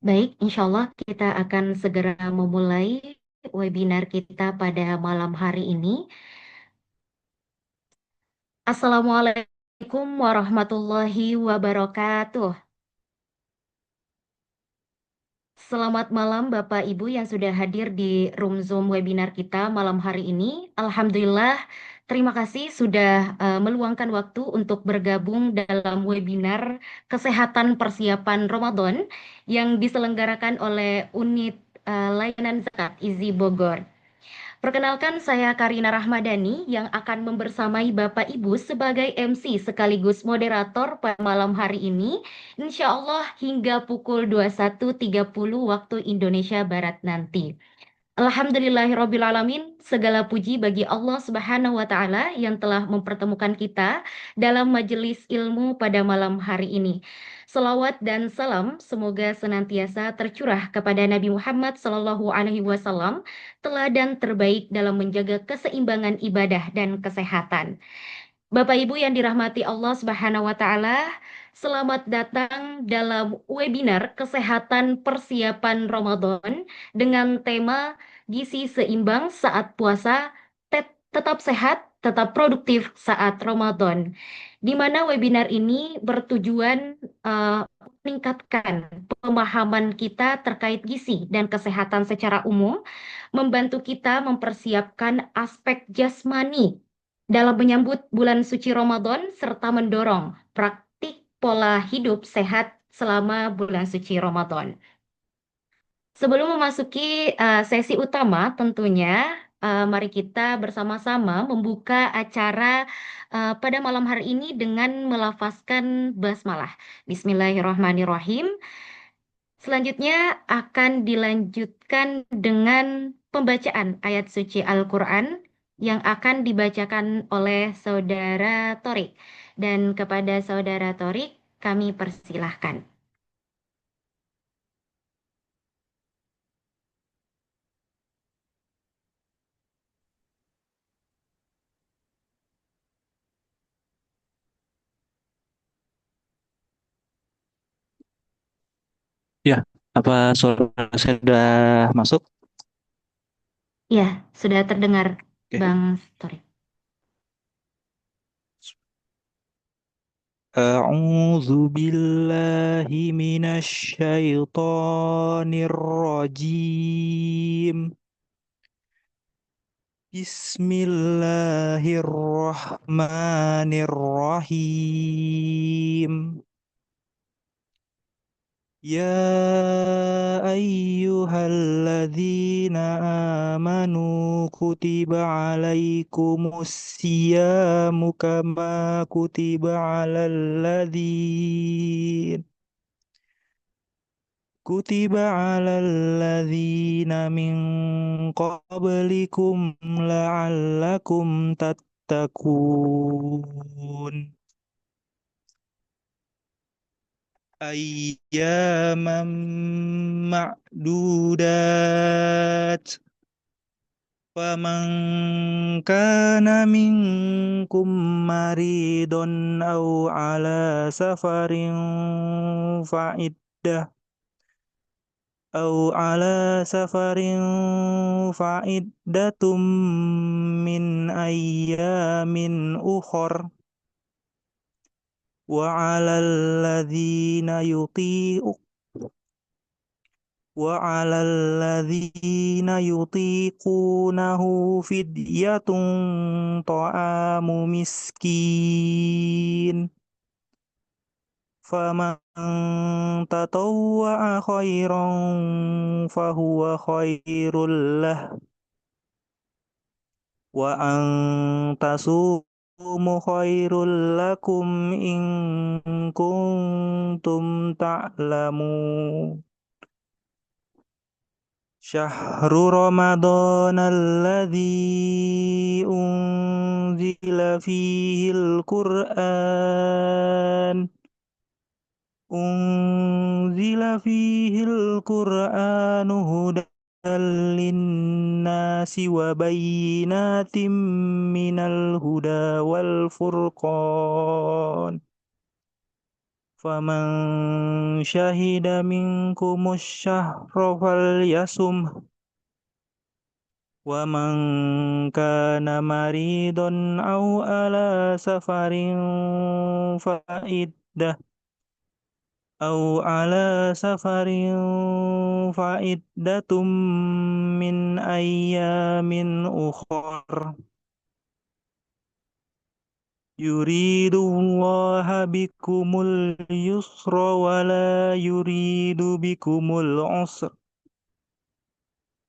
Baik, insya Allah kita akan segera memulai webinar kita pada malam hari ini. Assalamualaikum warahmatullahi wabarakatuh. Selamat malam Bapak Ibu yang sudah hadir di room Zoom webinar kita malam hari ini. Alhamdulillah, terima kasih sudah meluangkan waktu untuk bergabung dalam webinar Kesehatan Persiapan Ramadan yang diselenggarakan oleh Unit Layanan Zakat IZI Bogor. Perkenalkan saya Karina Rahmadani yang akan membersamai Bapak Ibu sebagai MC sekaligus moderator pada malam hari ini. Insya Allah hingga pukul 21.30 waktu Indonesia Barat nanti. Alhamdulillahirrabbilalamin, segala puji bagi Allah Subhanahu wa Ta'ala yang telah mempertemukan kita dalam majelis ilmu pada malam hari ini. Salawat dan salam semoga senantiasa tercurah kepada Nabi Muhammad Sallallahu Alaihi Wasallam, teladan terbaik dalam menjaga keseimbangan ibadah dan kesehatan. Bapak Ibu yang dirahmati Allah Subhanahu wa taala, selamat datang dalam webinar Kesehatan Persiapan Ramadan dengan tema Gizi Seimbang Saat Puasa, Tetap Sehat, Tetap Produktif Saat Ramadan. Di mana webinar ini bertujuan meningkatkan pemahaman kita terkait gizi dan kesehatan secara umum, membantu kita mempersiapkan aspek jasmani dalam menyambut bulan suci Ramadan serta mendorong praktik pola hidup sehat selama bulan suci Ramadan. Sebelum memasuki sesi utama, tentunya mari kita bersama-sama membuka acara pada malam hari ini dengan melafazkan basmalah. Bismillahirrahmanirrahim. Selanjutnya akan dilanjutkan dengan pembacaan ayat suci Al-Quran yang akan dibacakan oleh Saudara Torik. Dan kepada Saudara Torik, kami persilahkan. Ya, apa suara saya sudah masuk? Ya, sudah terdengar Oke. Bang Torik. A'udzu billahi minasy syaithanir rajim. Bismillahirrahmanirrahim. Ya ayyuhalladzina amanu kutiba alaikumus siyamu kama kutiba alal ladzin kutiba alal ladzina min qablikum la'allakum tattaqun. Ayyaman ma'dudat. Faman kana minkum maridun aw ala safarin fa'iddah fa'iddatum min ayyamin ukhor wa 'alal ladzina yuti'u وعلى الذين يطيقونه فدية طعام مسكين فمن تطوع خيرا فهو خير له وأن تصوموا خير لكم إن كنتم تعلمون شهر رمضان الذي أنزل فيه القرآن هدى للناس وبينات من الهدى والفرقان فمن شهد منكم الشهر فليصمه ومن كان مريضا أو على سفر فعدة أو على سفر فعدة من أيام أخر يريد الله بكم اليسر ولا يريد بكم العسر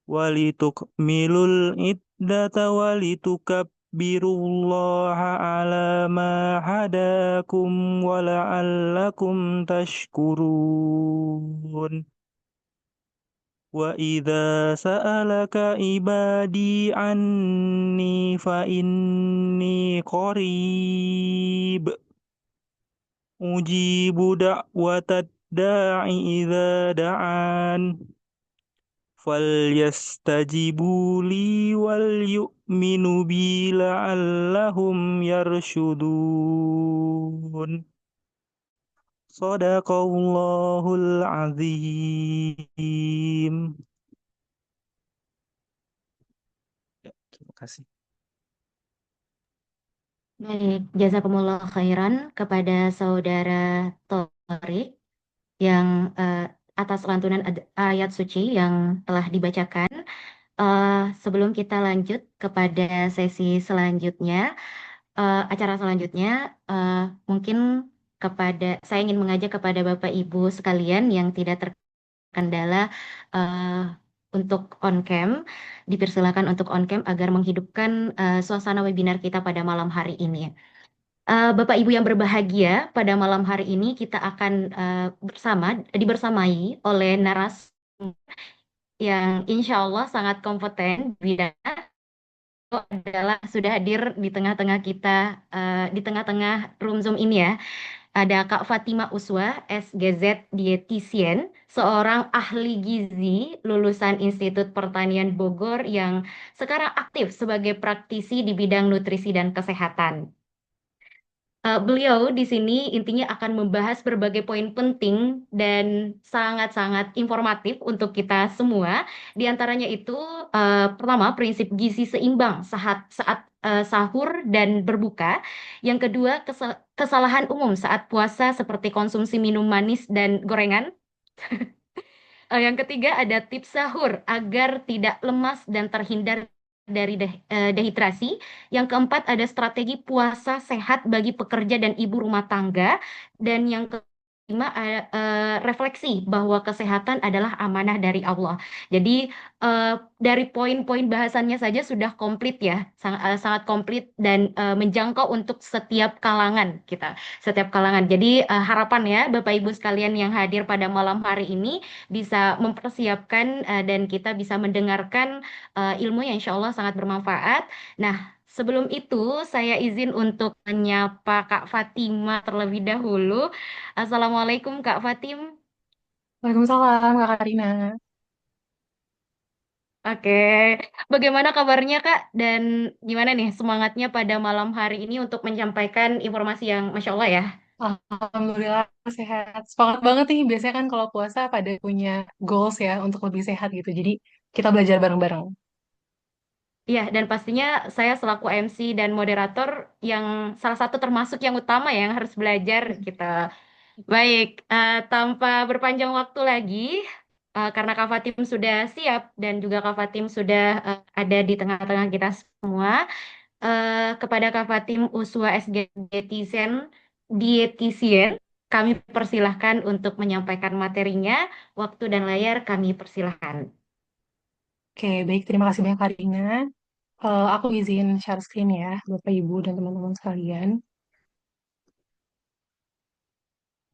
ولتكملوا العدة ولتكبروا الله على ما هداكم ولعلكم تشكرون وإذا سألك عبادي عني فإني قريب أجيب دعوة الداع إذا دعان فليستجيبوا لي وليؤمنوا بي لعلهم يرشدون صدق الله العظيم. Ya, terima kasih. Baik, jazakumullah khairan kepada saudara Torik yang atas lantunan ayat suci yang telah dibacakan. Sebelum kita lanjut kepada sesi selanjutnya, acara selanjutnya, mungkin saya ingin mengajak kepada Bapak Ibu sekalian yang tidak terkendala untuk on cam, dipersilakan untuk on cam agar menghidupkan suasana webinar kita pada malam hari ini. Bapak Ibu yang berbahagia, pada malam hari ini kita akan dibersamai oleh narasumber yang insya Allah sangat kompeten di bidang adalah sudah hadir di tengah-tengah kita, di tengah-tengah room Zoom ini ya. Ada Kak Fatima Uswa, SGZ Dietitian, seorang ahli gizi lulusan Institut Pertanian Bogor yang sekarang aktif sebagai praktisi di bidang nutrisi dan kesehatan. Beliau di sini intinya akan membahas berbagai poin penting dan sangat-sangat informatif untuk kita semua. Di antaranya itu, pertama, prinsip gizi seimbang saat sahur dan berbuka. Yang kedua, kesalahan umum saat puasa seperti konsumsi minum manis dan gorengan. Yang ketiga ada tips sahur agar tidak lemas dan terhindar dari dehidrasi. Yang keempat ada strategi puasa sehat bagi pekerja dan ibu rumah tangga. Dan yang kelima refleksi bahwa kesehatan adalah amanah dari Allah. Jadi dari poin-poin bahasannya saja sudah komplit ya, sangat komplit dan menjangkau untuk setiap kalangan kita, setiap kalangan. Jadi harapan ya Bapak Ibu sekalian yang hadir pada malam hari ini bisa mempersiapkan dan kita bisa mendengarkan ilmu yang insya Allah sangat bermanfaat. Nah, sebelum itu saya izin untuk menyapa Kak Fatima terlebih dahulu. Assalamualaikum Kak Fatim. Waalaikumsalam, Kak Karina. Oke, bagaimana kabarnya Kak? Dan gimana nih semangatnya pada malam hari ini untuk menyampaikan informasi yang Masya Allah ya? Alhamdulillah sehat. Semangat banget nih. Biasanya kan kalau puasa pada punya goals ya untuk lebih sehat gitu. Jadi kita belajar bareng-bareng. Iya, dan pastinya saya selaku MC dan moderator yang salah satu termasuk yang utama yang harus belajar kita. Baik, tanpa berpanjang waktu lagi, karena Kak Fatim sudah siap dan juga Kak Fatim sudah ada di tengah-tengah kita semua, kepada Kak Fatim Uswa SG Dietitian, kami persilahkan untuk menyampaikan materinya. Waktu dan layar kami persilahkan. Oke, baik. Terima kasih banyak, Karina. Aku izin share screen ya, Bapak, Ibu, dan teman-teman sekalian.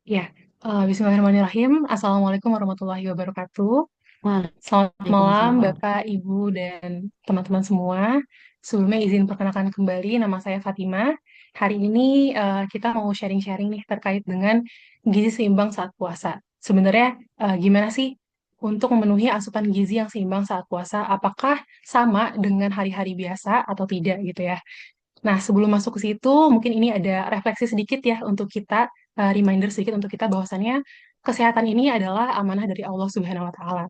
Ya, Bismillahirrahmanirrahim. Assalamualaikum warahmatullahi wabarakatuh. Selamat malam, Waalaikumsalam. Bapak, Ibu, dan teman-teman semua. Sebelumnya izin perkenalkan kembali, nama saya Fatima. Hari ini kita mau sharing-sharing nih terkait dengan gizi seimbang saat puasa. Sebenarnya gimana sih untuk memenuhi asupan gizi yang seimbang saat puasa? Apakah sama dengan hari-hari biasa atau tidak gitu ya? Nah, sebelum masuk ke situ, mungkin ini ada refleksi sedikit ya untuk kita. reminder sedikit untuk kita bahwasannya kesehatan ini adalah amanah dari Allah Subhanahu wa Ta'ala.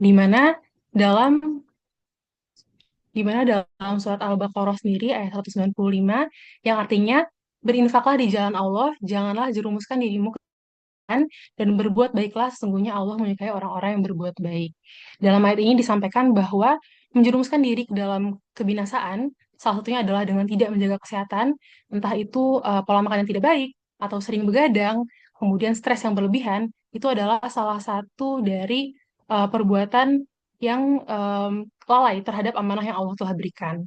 Di mana dalam dalam surat Al-Baqarah sendiri ayat 195 yang artinya berinfaklah di jalan Allah, janganlah jerumuskan dirimu ke kesalahan, dan berbuat baiklah, sesungguhnya Allah menyukai orang-orang yang berbuat baik. Dalam ayat ini disampaikan bahwa menjerumuskan diri ke dalam kebinasaan, salah satunya adalah dengan tidak menjaga kesehatan, entah itu pola makan yang tidak baik, atau sering begadang, kemudian stres yang berlebihan, itu adalah salah satu dari perbuatan yang lalai terhadap amanah yang Allah telah berikan.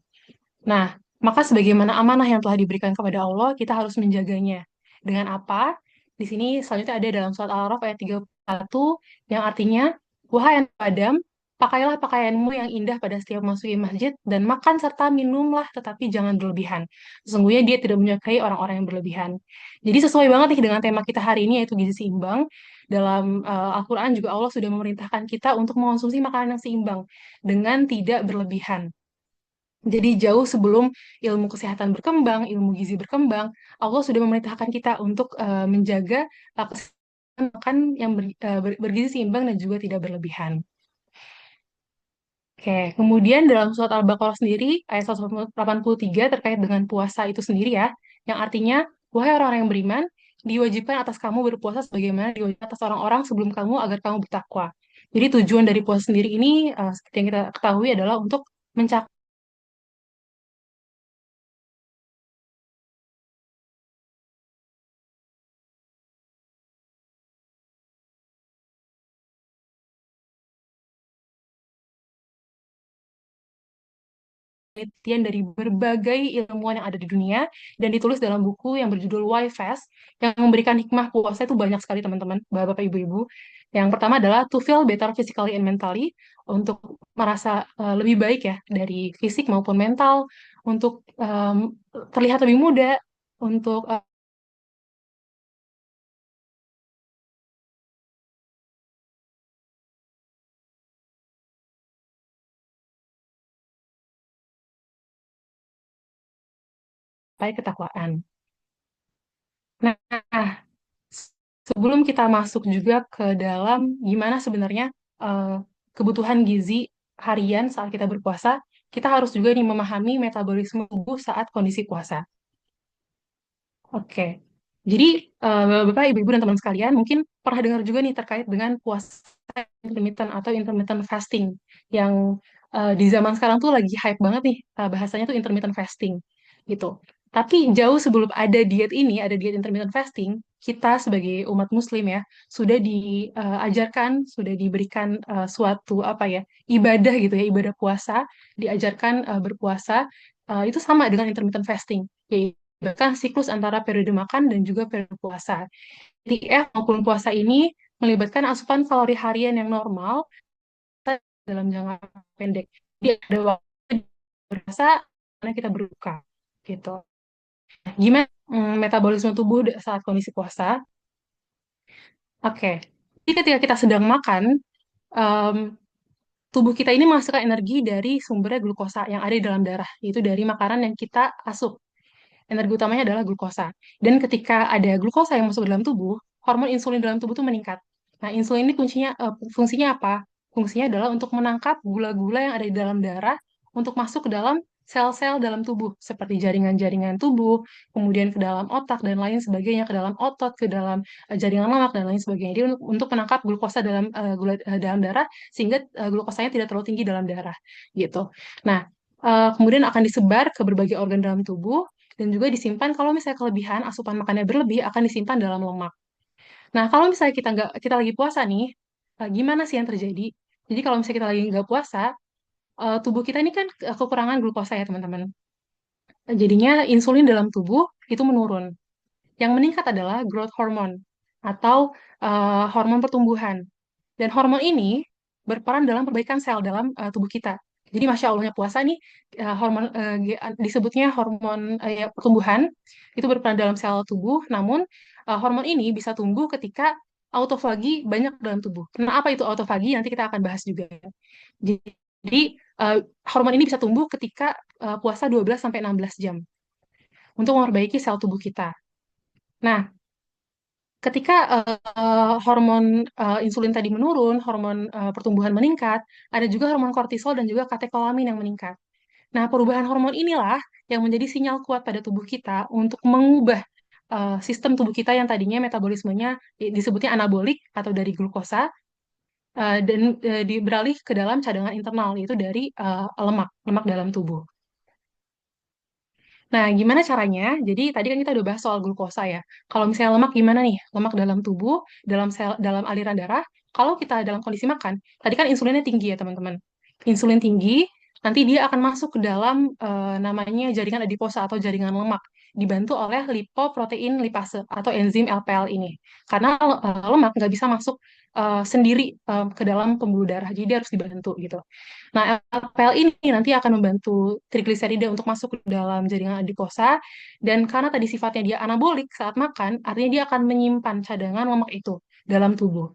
Nah, maka sebagaimana amanah yang telah diberikan kepada Allah, kita harus menjaganya. Dengan apa? Di sini selanjutnya ada dalam surat Al-A'raf ayat 31 yang artinya, wahai anak Adam, pakailah pakaianmu yang indah pada setiap masuki masjid dan makan serta minumlah tetapi jangan berlebihan. Sesungguhnya dia tidak menyukai orang-orang yang berlebihan. Jadi sesuai banget nih dengan tema kita hari ini yaitu gizi seimbang. Dalam Al-Quran juga Allah sudah memerintahkan kita untuk mengonsumsi makanan yang seimbang dengan tidak berlebihan. Jadi jauh sebelum ilmu kesehatan berkembang, ilmu gizi berkembang, Allah sudah memerintahkan kita untuk menjaga kesehatan makan yang bergizi seimbang dan juga tidak berlebihan. Oke, kemudian dalam surat Al-Baqarah sendiri, ayat 183 terkait dengan puasa itu sendiri ya, yang artinya, wahai orang-orang yang beriman, diwajibkan atas kamu berpuasa sebagaimana diwajibkan atas orang-orang sebelum kamu agar kamu bertakwa. Jadi tujuan dari puasa sendiri ini, seperti yang kita ketahui adalah untuk mencapai penelitian dari berbagai ilmuwan yang ada di dunia dan ditulis dalam buku yang berjudul Why Fast yang memberikan hikmah puasa itu banyak sekali teman-teman, bapak-bapak, ibu-ibu. Yang pertama adalah to feel better physically and mentally, untuk merasa lebih baik ya dari fisik maupun mental, untuk terlihat lebih muda, untuk ketakwaan. Nah, sebelum kita masuk juga ke dalam gimana sebenarnya eh, kebutuhan gizi harian saat kita berpuasa, kita harus juga nih memahami metabolisme tubuh saat kondisi puasa. Oke, jadi Bapak, Ibu-Ibu, dan teman sekalian mungkin pernah dengar juga nih terkait dengan puasa intermittent atau intermittent fasting yang di zaman sekarang tuh lagi hype banget nih, bahasanya tuh intermittent fasting gitu. Tapi jauh sebelum ada diet ini, ada diet intermittent fasting, kita sebagai umat Muslim ya sudah diajarkan, sudah diberikan suatu apa ya ibadah gitu ya, ibadah puasa, diajarkan berpuasa itu sama dengan intermittent fasting, yaitu bahkan siklus antara periode makan dan juga periode puasa. Jadi maupun puasa ini melibatkan asupan kalori harian yang normal dalam jangka pendek. Jadi ada waktu berpuasa, karena kita berbuka gitu. Gimana metabolisme tubuh saat kondisi puasa? Oke, jadi ketika kita sedang makan, em, tubuh kita ini menghasilkan energi dari sumbernya glukosa yang ada di dalam darah, yaitu dari makanan yang kita asup. Energi utamanya adalah glukosa. Dan ketika ada glukosa yang masuk ke dalam tubuh, hormon insulin dalam tubuh itu meningkat. Nah, insulin ini fungsinya apa? Fungsinya adalah untuk menangkap gula-gula yang ada di dalam darah untuk masuk ke dalam sel-sel dalam tubuh, seperti jaringan-jaringan tubuh, kemudian ke dalam otak dan lain sebagainya, ke dalam otot, ke dalam jaringan lemak dan lain sebagainya. Jadi untuk menangkap glukosa dalam darah sehingga glukosanya tidak terlalu tinggi dalam darah, gitu. Nah, kemudian akan disebar ke berbagai organ dalam tubuh dan juga disimpan kalau misalnya kelebihan asupan makannya berlebih akan disimpan dalam lemak. Nah, kalau misalnya kita lagi puasa nih, gimana sih yang terjadi? Jadi kalau misalnya kita lagi nggak puasa, tubuh kita ini kan kekurangan glukosa ya teman-teman. Jadinya insulin dalam tubuh itu menurun. Yang meningkat adalah growth hormone atau hormon pertumbuhan. Dan hormon ini berperan dalam perbaikan sel dalam tubuh kita. Jadi Masya Allahnya puasa nih, disebutnya hormon ya, pertumbuhan, itu berperan dalam sel tubuh, namun hormon ini bisa tumbuh ketika autofagi banyak dalam tubuh. Kenapa itu autofagi? Nanti kita akan bahas juga. Jadi hormon ini bisa tumbuh ketika puasa 12-16 jam untuk memperbaiki sel tubuh kita. Nah, ketika hormon insulin tadi menurun, hormon pertumbuhan meningkat, ada juga hormon kortisol dan juga katekolamin yang meningkat. Nah, perubahan hormon inilah yang menjadi sinyal kuat pada tubuh kita untuk mengubah sistem tubuh kita yang tadinya metabolismenya disebutnya anabolik atau dari glukosa dan beralih ke dalam cadangan internal yaitu dari lemak, lemak dalam tubuh. Nah, gimana caranya? Jadi tadi kan kita udah bahas soal glukosa ya. Kalau misalnya lemak gimana nih? Lemak dalam tubuh, dalam sel, dalam aliran darah. Kalau kita dalam kondisi makan, tadi kan insulinnya tinggi ya teman-teman. Insulin tinggi, nanti dia akan masuk ke dalam namanya jaringan adiposa atau jaringan lemak, dibantu oleh lipoprotein lipase atau enzim LPL ini. Karena lemak nggak bisa masuk sendiri ke dalam pembuluh darah, jadi dia harus dibantu gitu. Nah, LPL ini nanti akan membantu trigliserida untuk masuk ke dalam jaringan adiposa, dan karena tadi sifatnya dia anabolik saat makan, artinya dia akan menyimpan cadangan lemak itu dalam tubuh.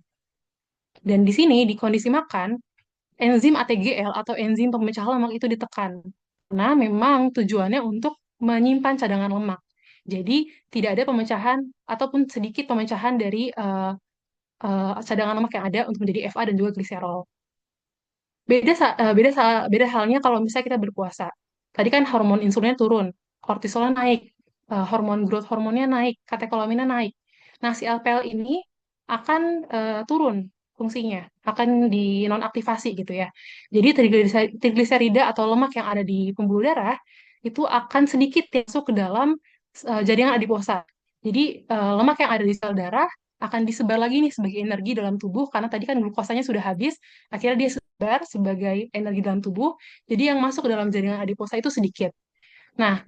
Dan di sini, di kondisi makan, enzim ATGL atau enzim pemecah lemak itu ditekan. Karena memang tujuannya untuk menyimpan cadangan lemak. Jadi, tidak ada pemecahan ataupun sedikit pemecahan dari cadangan lemak yang ada untuk menjadi FA dan juga gliserol. Beda halnya kalau misalnya kita berpuasa. Tadi kan hormon insulinnya turun, kortisolnya naik, hormon growth hormonnya naik, katekolaminnya naik. Nah, si LPL ini akan turun fungsinya, akan dinonaktivasi gitu ya. Jadi trigliserida atau lemak yang ada di pembuluh darah itu akan sedikit masuk ke dalam jaringan adiposa. Jadi lemak yang ada di sel darah akan disebar lagi nih sebagai energi dalam tubuh karena tadi kan glukosanya sudah habis, akhirnya dia sebar sebagai energi dalam tubuh. Jadi yang masuk ke dalam jaringan adiposa itu sedikit. Nah,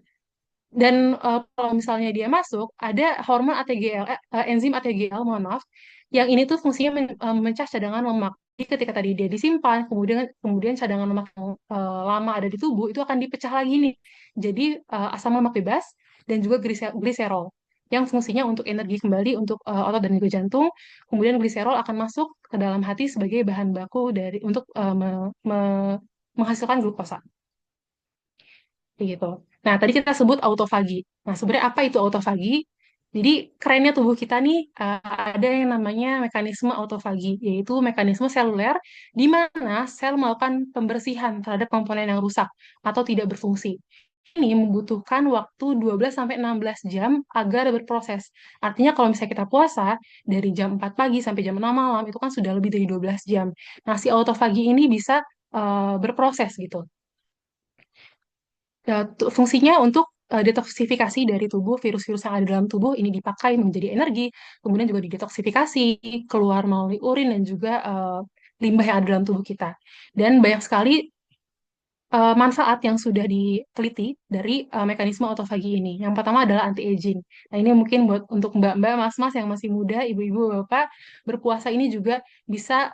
dan kalau misalnya dia masuk, ada hormon ATGL, enzim ATGL, mohon maaf, yang ini tuh fungsinya memecah cadangan lemak. Jadi ketika tadi dia disimpan, kemudian kemudian cadangan lemak yang lama ada di tubuh itu akan dipecah lagi nih. Jadi asam lemak bebas dan juga gliserol yang fungsinya untuk energi kembali untuk otot dan juga jantung. Kemudian gliserol akan masuk ke dalam hati sebagai bahan baku dari untuk menghasilkan glukosa. Gitu. Nah, tadi kita sebut autofagi. Nah, sebenarnya apa itu autofagi? Jadi, kerennya tubuh kita nih ada yang namanya mekanisme autofagi, yaitu mekanisme seluler di mana sel melakukan pembersihan terhadap komponen yang rusak atau tidak berfungsi. Ini membutuhkan waktu 12 sampai 16 jam agar berproses. Artinya kalau misalnya kita puasa dari jam 4 pagi sampai jam 6 malam itu kan sudah lebih dari 12 jam. Nah, si autofagi ini bisa berproses gitu. Fungsinya untuk detoksifikasi dari tubuh, virus-virus yang ada dalam tubuh ini dipakai menjadi energi, kemudian juga didetoksifikasi, keluar melalui urin dan juga limbah yang ada dalam tubuh kita. Dan banyak sekali manfaat yang sudah diteliti dari mekanisme autofagi ini. Yang pertama adalah anti-aging. Nah, ini mungkin buat untuk mbak-mbak, mas-mas yang masih muda, ibu-ibu, bapak, berpuasa ini juga bisa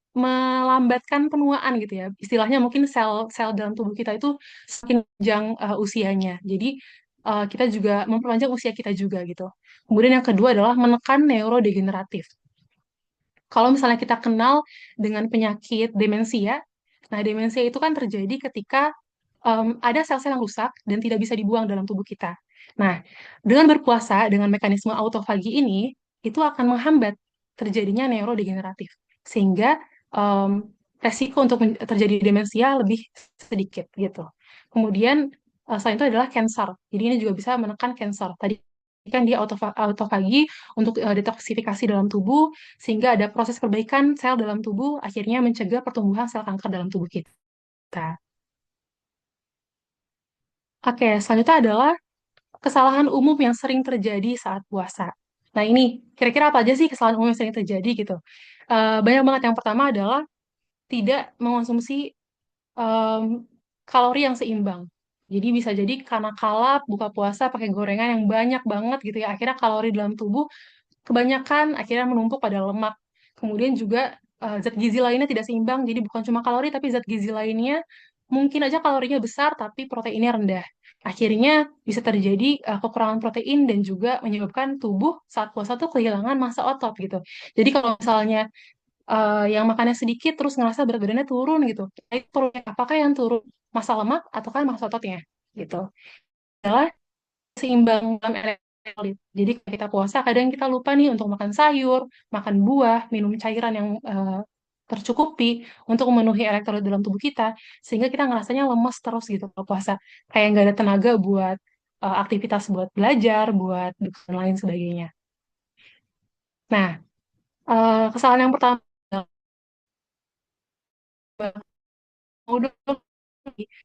melambatkan penuaan gitu ya. Istilahnya mungkin sel-sel dalam tubuh kita itu semakin panjang usianya. Jadi kita juga memperpanjang usia kita juga gitu. Kemudian yang kedua adalah menekan neurodegeneratif. Kalau misalnya kita kenal dengan penyakit demensia, nah demensia itu kan terjadi ketika ada sel-sel yang rusak dan tidak bisa dibuang dalam tubuh kita. Nah, dengan berpuasa dengan mekanisme autofagi ini, itu akan menghambat terjadinya neurodegeneratif, sehingga resiko untuk terjadi demensia lebih sedikit gitu. Kemudian selain itu adalah cancer. Jadi ini juga bisa menekan cancer. Tadi kan dia autofagi untuk detoksifikasi dalam tubuh, sehingga ada proses perbaikan sel dalam tubuh, akhirnya mencegah pertumbuhan sel kanker dalam tubuh kita. Oke, selanjutnya adalah kesalahan umum yang sering terjadi saat puasa. Nah, ini kira-kira apa aja sih kesalahan umum yang sering terjadi gitu? Banyak banget. Yang pertama adalah tidak mengonsumsi em, kalori yang seimbang. Jadi bisa jadi karena kalap buka puasa pakai gorengan yang banyak banget gitu ya. Akhirnya kalori dalam tubuh kebanyakan akhirnya menumpuk pada lemak. Kemudian juga zat gizi lainnya tidak seimbang. Jadi bukan cuma kalori tapi zat gizi lainnya mungkin aja kalorinya besar tapi proteinnya rendah. Akhirnya bisa terjadi kekurangan protein dan juga menyebabkan tubuh saat puasa tuh kehilangan massa otot gitu. Jadi kalau misalnya yang makannya sedikit terus ngerasa berat badannya turun gitu. Nah, itu apakah yang turun massa lemak atau kan massa ototnya gitu. Adalah seimbang dalam elektrolit. Jadi kalau kita puasa kadang kita lupa nih untuk makan sayur, makan buah, minum cairan yang tercukupi untuk memenuhi elektrolit dalam tubuh kita, sehingga kita ngerasanya lemes terus gitu kalau puasa. Kayak nggak ada tenaga buat aktivitas buat belajar, buat dan lain sebagainya. Nah, kesalahan yang pertama, mau dong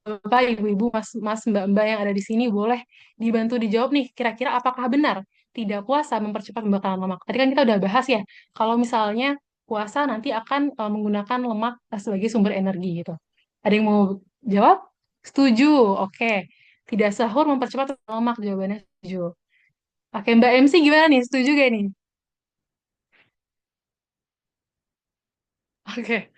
Bapak, Ibu-ibu, Mas, Mbak-mbak yang ada di sini boleh dibantu dijawab nih, kira-kira apakah benar tidak puasa mempercepat pembakaran lemak? Tadi kan kita udah bahas ya, kalau misalnya puasa nanti akan menggunakan lemak sebagai sumber energi gitu. Ada yang mau jawab? Setuju, oke. Tidak sahur mempercepat lemak, jawabannya setuju. Oke, Mbak MC gimana nih? Setuju gak nih? Oke,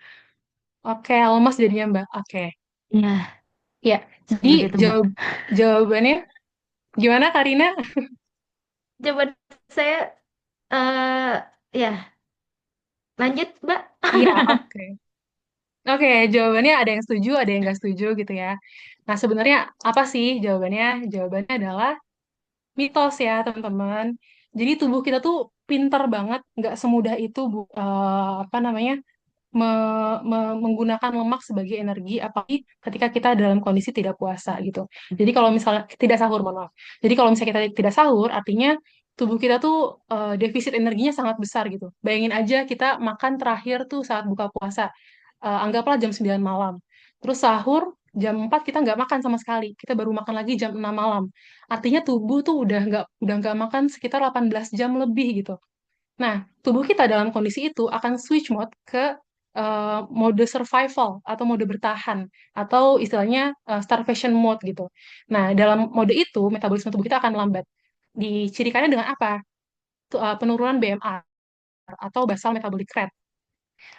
oke, lemas jadinya Mbak. Oke, Ya, ya. Jadi seperti itu, Mbak. jawabannya gimana, Karina? Jawaban saya, ya, lanjut, Mbak. Iya, oke. Oke, jawabannya ada yang setuju, ada yang nggak setuju gitu ya. Nah, sebenarnya apa sih jawabannya? Jawabannya adalah mitos ya, teman-teman. Jadi tubuh kita tuh pinter banget, nggak semudah itu, apa namanya, menggunakan lemak sebagai energi, apalagi ketika kita dalam kondisi tidak puasa gitu. Jadi kalau misalnya tidak sahur, mohon maaf. Jadi kalau misalnya kita tidak sahur, artinya tubuh kita tuh defisit energinya sangat besar gitu. Bayangin aja kita makan terakhir tuh saat buka puasa. Anggaplah jam 9 malam. Terus sahur jam 4 kita nggak makan sama sekali. Kita baru makan lagi jam 6 malam. Artinya tubuh tuh udah nggak makan sekitar 18 jam lebih gitu. Nah, tubuh kita dalam kondisi itu akan switch mode ke mode survival atau mode bertahan atau istilahnya starvation mode gitu. Nah, dalam mode itu metabolisme tubuh kita akan lambat. Dicirikannya dengan apa? Penurunan BMR atau basal metabolic rate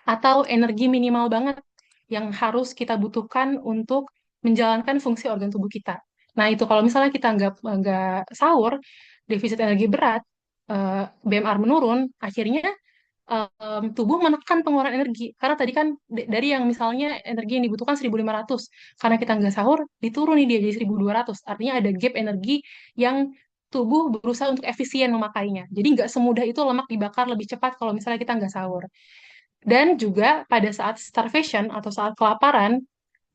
atau energi minimal banget yang harus kita butuhkan untuk menjalankan fungsi organ tubuh kita. Nah, itu kalau misalnya kita nggak sahur, defisit energi berat, BMR menurun, akhirnya tubuh menekan pengeluaran energi. Karena tadi kan dari yang misalnya energi yang dibutuhkan 1.500, karena kita nggak sahur, diturun nih dia jadi 1.200. Artinya ada gap energi yang tubuh berusaha untuk efisien memakainya. Jadi nggak semudah itu lemak dibakar lebih cepat kalau misalnya kita nggak sahur. Dan juga pada saat starvation atau saat kelaparan,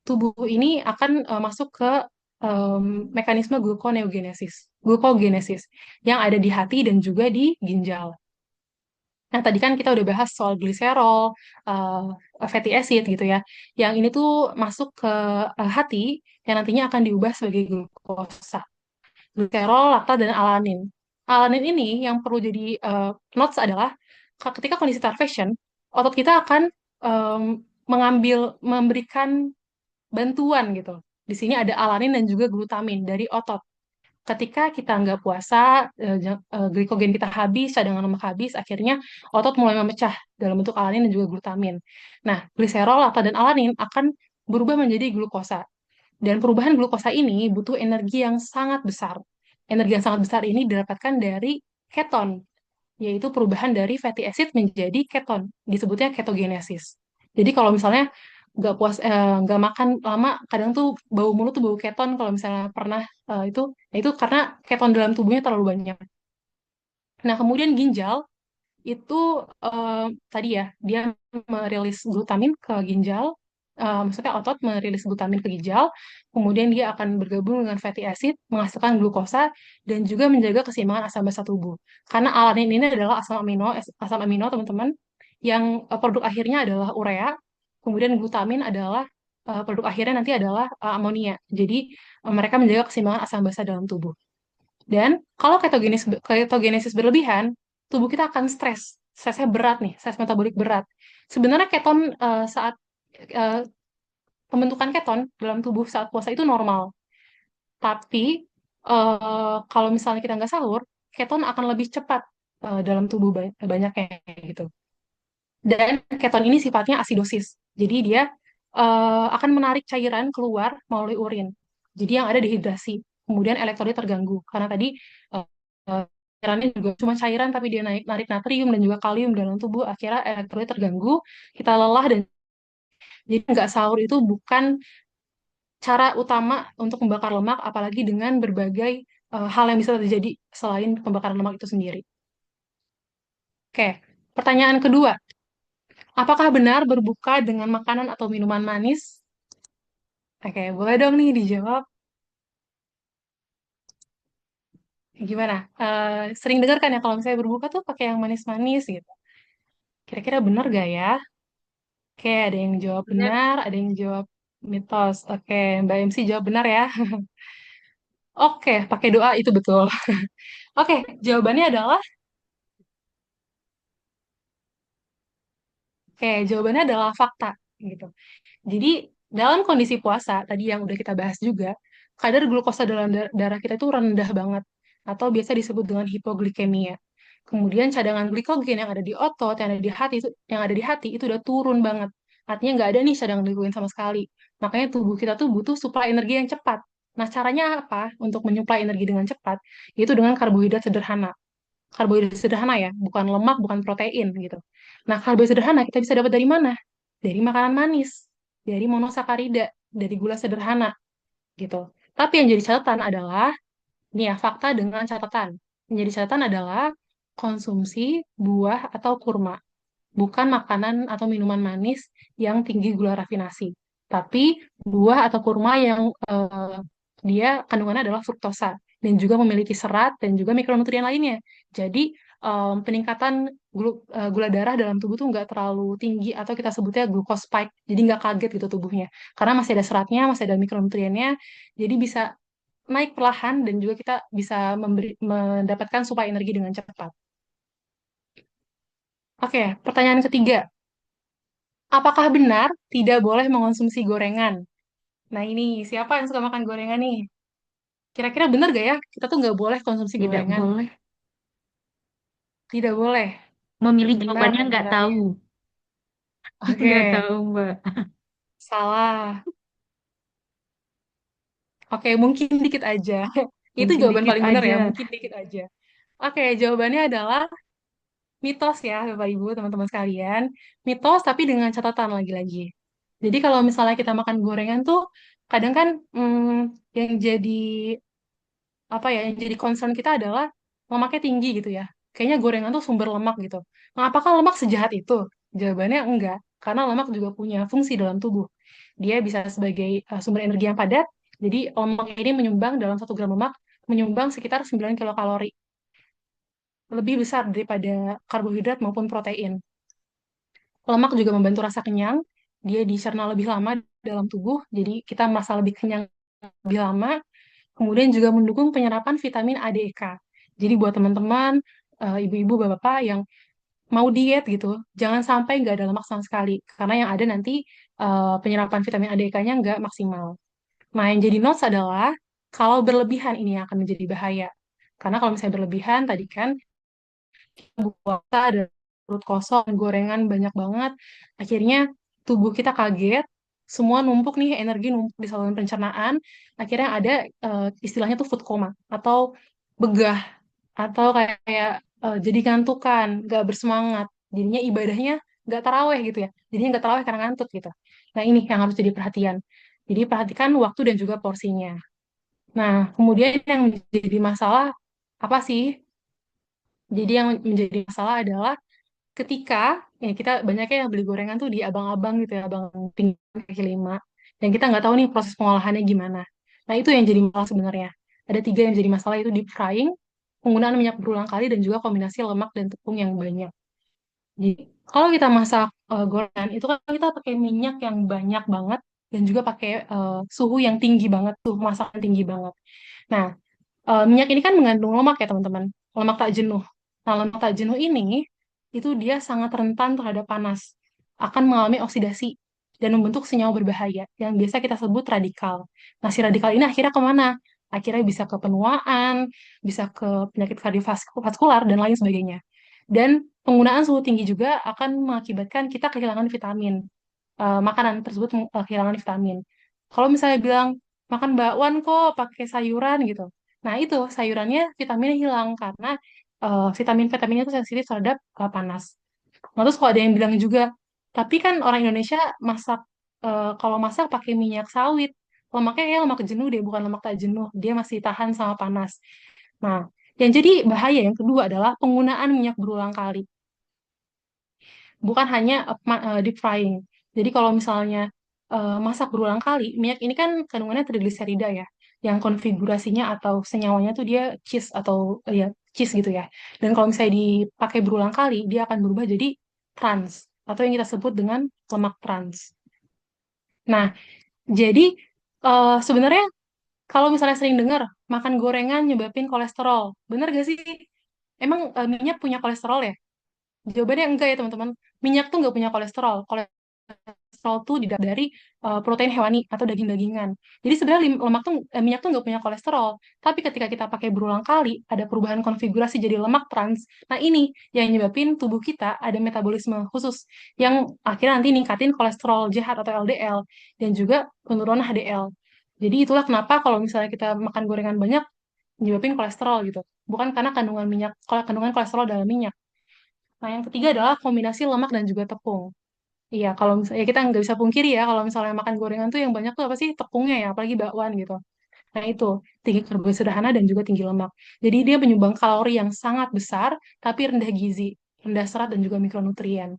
tubuh ini akan masuk ke mekanisme glukogenesis yang ada di hati dan juga di ginjal. Nah, tadi kan kita udah bahas soal gliserol, fatty acid gitu ya. Yang ini tuh masuk ke hati yang nantinya akan diubah sebagai glukosa. Gliserol, laktat, dan alanin. Alanin ini yang perlu jadi notes adalah ketika kondisi starvation, otot kita akan em, memberikan bantuan gitu. Di sini ada alanin dan juga glutamin dari otot. Ketika kita nggak puasa, glikogen kita habis, cadangan lemak habis, akhirnya otot mulai memecah dalam bentuk alanin dan juga glutamin. Nah, gliserol, laktat, dan alanin akan berubah menjadi glukosa. Dan perubahan glukosa ini butuh energi yang sangat besar. Energi yang sangat besar ini didapatkan dari keton, yaitu perubahan dari fatty acid menjadi keton, disebutnya ketogenesis. Jadi kalau misalnya nggak makan lama, kadang tuh bau mulut tuh bau keton kalau misalnya pernah itu, ya itu karena keton dalam tubuhnya terlalu banyak. Nah, kemudian ginjal itu eh, tadi ya dia merilis glutamin ke ginjal, maksudnya otot merilis glutamin ke ginjal, kemudian dia akan bergabung dengan fatty acid menghasilkan glukosa dan juga menjaga keseimbangan asam basa tubuh. Karena alanin ini adalah asam amino teman-teman yang produk akhirnya adalah urea, kemudian glutamin adalah produk akhirnya nanti adalah amonia. Jadi mereka menjaga keseimbangan asam basa dalam tubuh. Dan kalau ketogenesis berlebihan, tubuh kita akan stres. Stresnya berat nih, stres metabolik berat. Sebenarnya keton saat eh, pembentukan keton dalam tubuh saat puasa itu normal. Tapi kalau misalnya kita nggak sahur, keton akan lebih cepat dalam tubuh banyaknya gitu. Dan keton ini sifatnya asidosis. Jadi dia akan menarik cairan keluar melalui urin. Jadi yang ada dehidrasi. Kemudian elektrolit terganggu. Karena tadi eh, cairannya juga cuma cairan tapi dia narik natrium dan juga kalium dalam tubuh. Akhirnya elektrolit terganggu, kita lelah dan jadi nggak sahur itu bukan cara utama untuk membakar lemak, apalagi dengan berbagai hal yang bisa terjadi selain pembakaran lemak itu sendiri. Oke, pertanyaan kedua. Apakah benar berbuka dengan makanan atau minuman manis? Oke, boleh dong nih dijawab. Gimana? Sering dengar kan ya kalau misalnya berbuka tuh pakai yang manis-manis gitu. Kira-kira benar gak ya? Oke, ada yang jawab Benar. benar, ada yang jawab mitos. Oke, Mbak MC jawab benar ya. Oke, pakai doa itu betul. Oke, jawabannya adalah jawabannya adalah fakta gitu. Jadi dalam kondisi puasa tadi yang udah kita bahas juga, kadar glukosa dalam darah kita itu rendah banget atau biasa disebut dengan hipoglikemia. Kemudian cadangan glikogen yang ada di otot, yang ada di hati itu udah turun banget. Artinya nggak ada nih cadangan glikogen sama sekali. Makanya tubuh kita tuh butuh suplai energi yang cepat. Nah, caranya apa untuk menyuplai energi dengan cepat? Yaitu dengan karbohidrat sederhana. Karbohidrat sederhana ya, bukan lemak, bukan protein gitu. Nah, karbohidrat sederhana kita bisa dapat dari mana? Dari makanan manis, dari monosakarida, dari gula sederhana gitu. Tapi yang jadi catatan adalah, ini ya fakta dengan catatan. Yang jadi catatan adalah konsumsi buah atau kurma, bukan makanan atau minuman manis yang tinggi gula rafinasi. Tapi buah atau kurma yang dia kandungannya adalah fruktosa dan juga memiliki serat dan juga mikronutrien lainnya. Jadi peningkatan gula darah dalam tubuh tuh nggak terlalu tinggi atau kita sebutnya glucose spike. Jadi nggak kaget gitu tubuhnya. Karena masih ada seratnya, masih ada mikronutriennya. Jadi bisa naik perlahan dan juga kita bisa mendapatkan suplai energi dengan cepat. Oke, pertanyaan ketiga. Apakah benar tidak boleh mengonsumsi gorengan? Nah ini, siapa yang suka makan gorengan nih? Kira-kira benar gak ya? Kita tuh nggak boleh konsumsi Tidak gorengan. boleh. Tidak boleh. Memilih Benar jawabannya nggak jawabannya. tahu. Oke, Nggak tahu, Mbak. salah. Oke, mungkin dikit aja. Itu Mungkin jawaban dikit paling benar ya, aja. mungkin dikit aja. Oke, jawabannya adalah mitos ya, Bapak Ibu, teman-teman sekalian. Mitos tapi dengan catatan lagi-lagi. Jadi kalau misalnya kita makan gorengan tuh, kadang kan yang jadi apa ya yang jadi concern kita adalah lemaknya tinggi gitu ya. Kayaknya gorengan tuh sumber lemak gitu. Nah, apakah lemak sejahat itu? Jawabannya enggak, karena lemak juga punya fungsi dalam tubuh. Dia bisa sebagai sumber energi yang padat. Jadi lemak ini menyumbang dalam 1 gram lemak menyumbang sekitar 9 kilokalori, lebih besar daripada karbohidrat maupun protein. Lemak juga membantu rasa kenyang. Dia dicerna lebih lama dalam tubuh, jadi kita merasa lebih kenyang lebih lama. Kemudian juga mendukung penyerapan vitamin A, D, E, K. Jadi buat teman-teman, ibu-ibu, bapak-bapak yang mau diet gitu, jangan sampai nggak ada lemak sama sekali. Karena yang ada nanti penyerapan vitamin A, D, E, K-nya nggak maksimal. Nah, yang jadi notes adalah kalau berlebihan ini yang akan menjadi bahaya. Karena kalau misalnya berlebihan, tadi kan puasa ada perut kosong, gorengan banyak banget. Akhirnya tubuh kita kaget, semua numpuk nih, energi numpuk di saluran pencernaan. Akhirnya ada istilahnya tuh food coma atau begah atau kayak jadi ngantukan, gak bersemangat. Jadinya ibadahnya gak taraweh gitu ya. Jadinya gak taraweh karena ngantuk gitu. Nah ini yang harus jadi perhatian. Jadi perhatikan waktu dan juga porsinya. Nah, kemudian yang menjadi masalah apa sih? Jadi yang menjadi masalah adalah ketika ya kita banyaknya yang beli gorengan tuh di abang-abang gitu ya, abang pinggir kaki lima, dan kita nggak tahu nih proses pengolahannya gimana. Nah itu yang jadi masalah sebenarnya. Ada 3 yang jadi masalah, itu deep frying, penggunaan minyak berulang kali, dan juga kombinasi lemak dan tepung yang banyak. Jadi kalau kita masak gorengan itu kan kita pakai minyak yang banyak banget dan juga pakai suhu yang tinggi banget, tuh masakan tinggi banget. Nah, minyak ini kan mengandung lemak ya teman-teman, lemak tak jenuh. Nah, lemak tak jenuh ini itu dia sangat rentan terhadap panas, akan mengalami oksidasi dan membentuk senyawa berbahaya yang biasa kita sebut radikal. Nah, si radikal ini akhirnya kemana? Akhirnya bisa ke penuaan, bisa ke penyakit kardiovaskular dan lain sebagainya. Dan penggunaan suhu tinggi juga akan mengakibatkan kita kehilangan vitamin. Makanan tersebut kehilangan vitamin. Kalau misalnya bilang makan bakwan kok pakai sayuran gitu. Nah, itu sayurannya vitaminnya hilang karena vitamin-vitaminnya itu sensitif terhadap panas. Nah, terus kalau ada yang bilang juga, tapi kan orang Indonesia masak kalau masak pakai minyak sawit. lemaknya kayak lemak jenuh deh, bukan lemak tak jenuh. Dia masih tahan sama panas. Nah, yang jadi bahaya yang kedua adalah penggunaan minyak berulang kali. Bukan hanya deep frying. Jadi kalau misalnya masak berulang kali, minyak ini kan kandungannya trigliserida ya, yang konfigurasinya atau senyawanya tuh dia cheese atau ya cheese gitu ya. Dan kalau misalnya dipakai berulang kali, dia akan berubah jadi trans atau yang kita sebut dengan lemak trans. Nah, jadi sebenarnya kalau misalnya sering dengar makan gorengan nyebabin kolesterol, bener gak sih? Emang minyak punya kolesterol ya? Jawabannya enggak ya teman-teman. Minyak tuh nggak punya kolesterol. Kolesterol tuh didapat dari protein hewani atau daging-dagingan. Jadi sebenarnya minyak tuh nggak punya kolesterol. Tapi ketika kita pakai berulang kali, ada perubahan konfigurasi jadi lemak trans. Nah ini yang nyebabin tubuh kita ada metabolisme khusus yang akhirnya nanti ningkatin kolesterol jahat atau LDL dan juga penurunan HDL. Jadi itulah kenapa kalau misalnya kita makan gorengan banyak, nyebabin kolesterol gitu. Bukan karena kandungan kolesterol dalam minyak. Nah, yang ketiga adalah kombinasi lemak dan juga tepung. Iya, kalau misalnya kita nggak bisa pungkiri ya, kalau misalnya makan gorengan tuh yang banyak tuh apa sih tepungnya ya, apalagi bakwan gitu. Nah, itu tinggi karbohidrat dan juga tinggi lemak. Jadi dia penyumbang kalori yang sangat besar, tapi rendah gizi, rendah serat dan juga mikronutrien.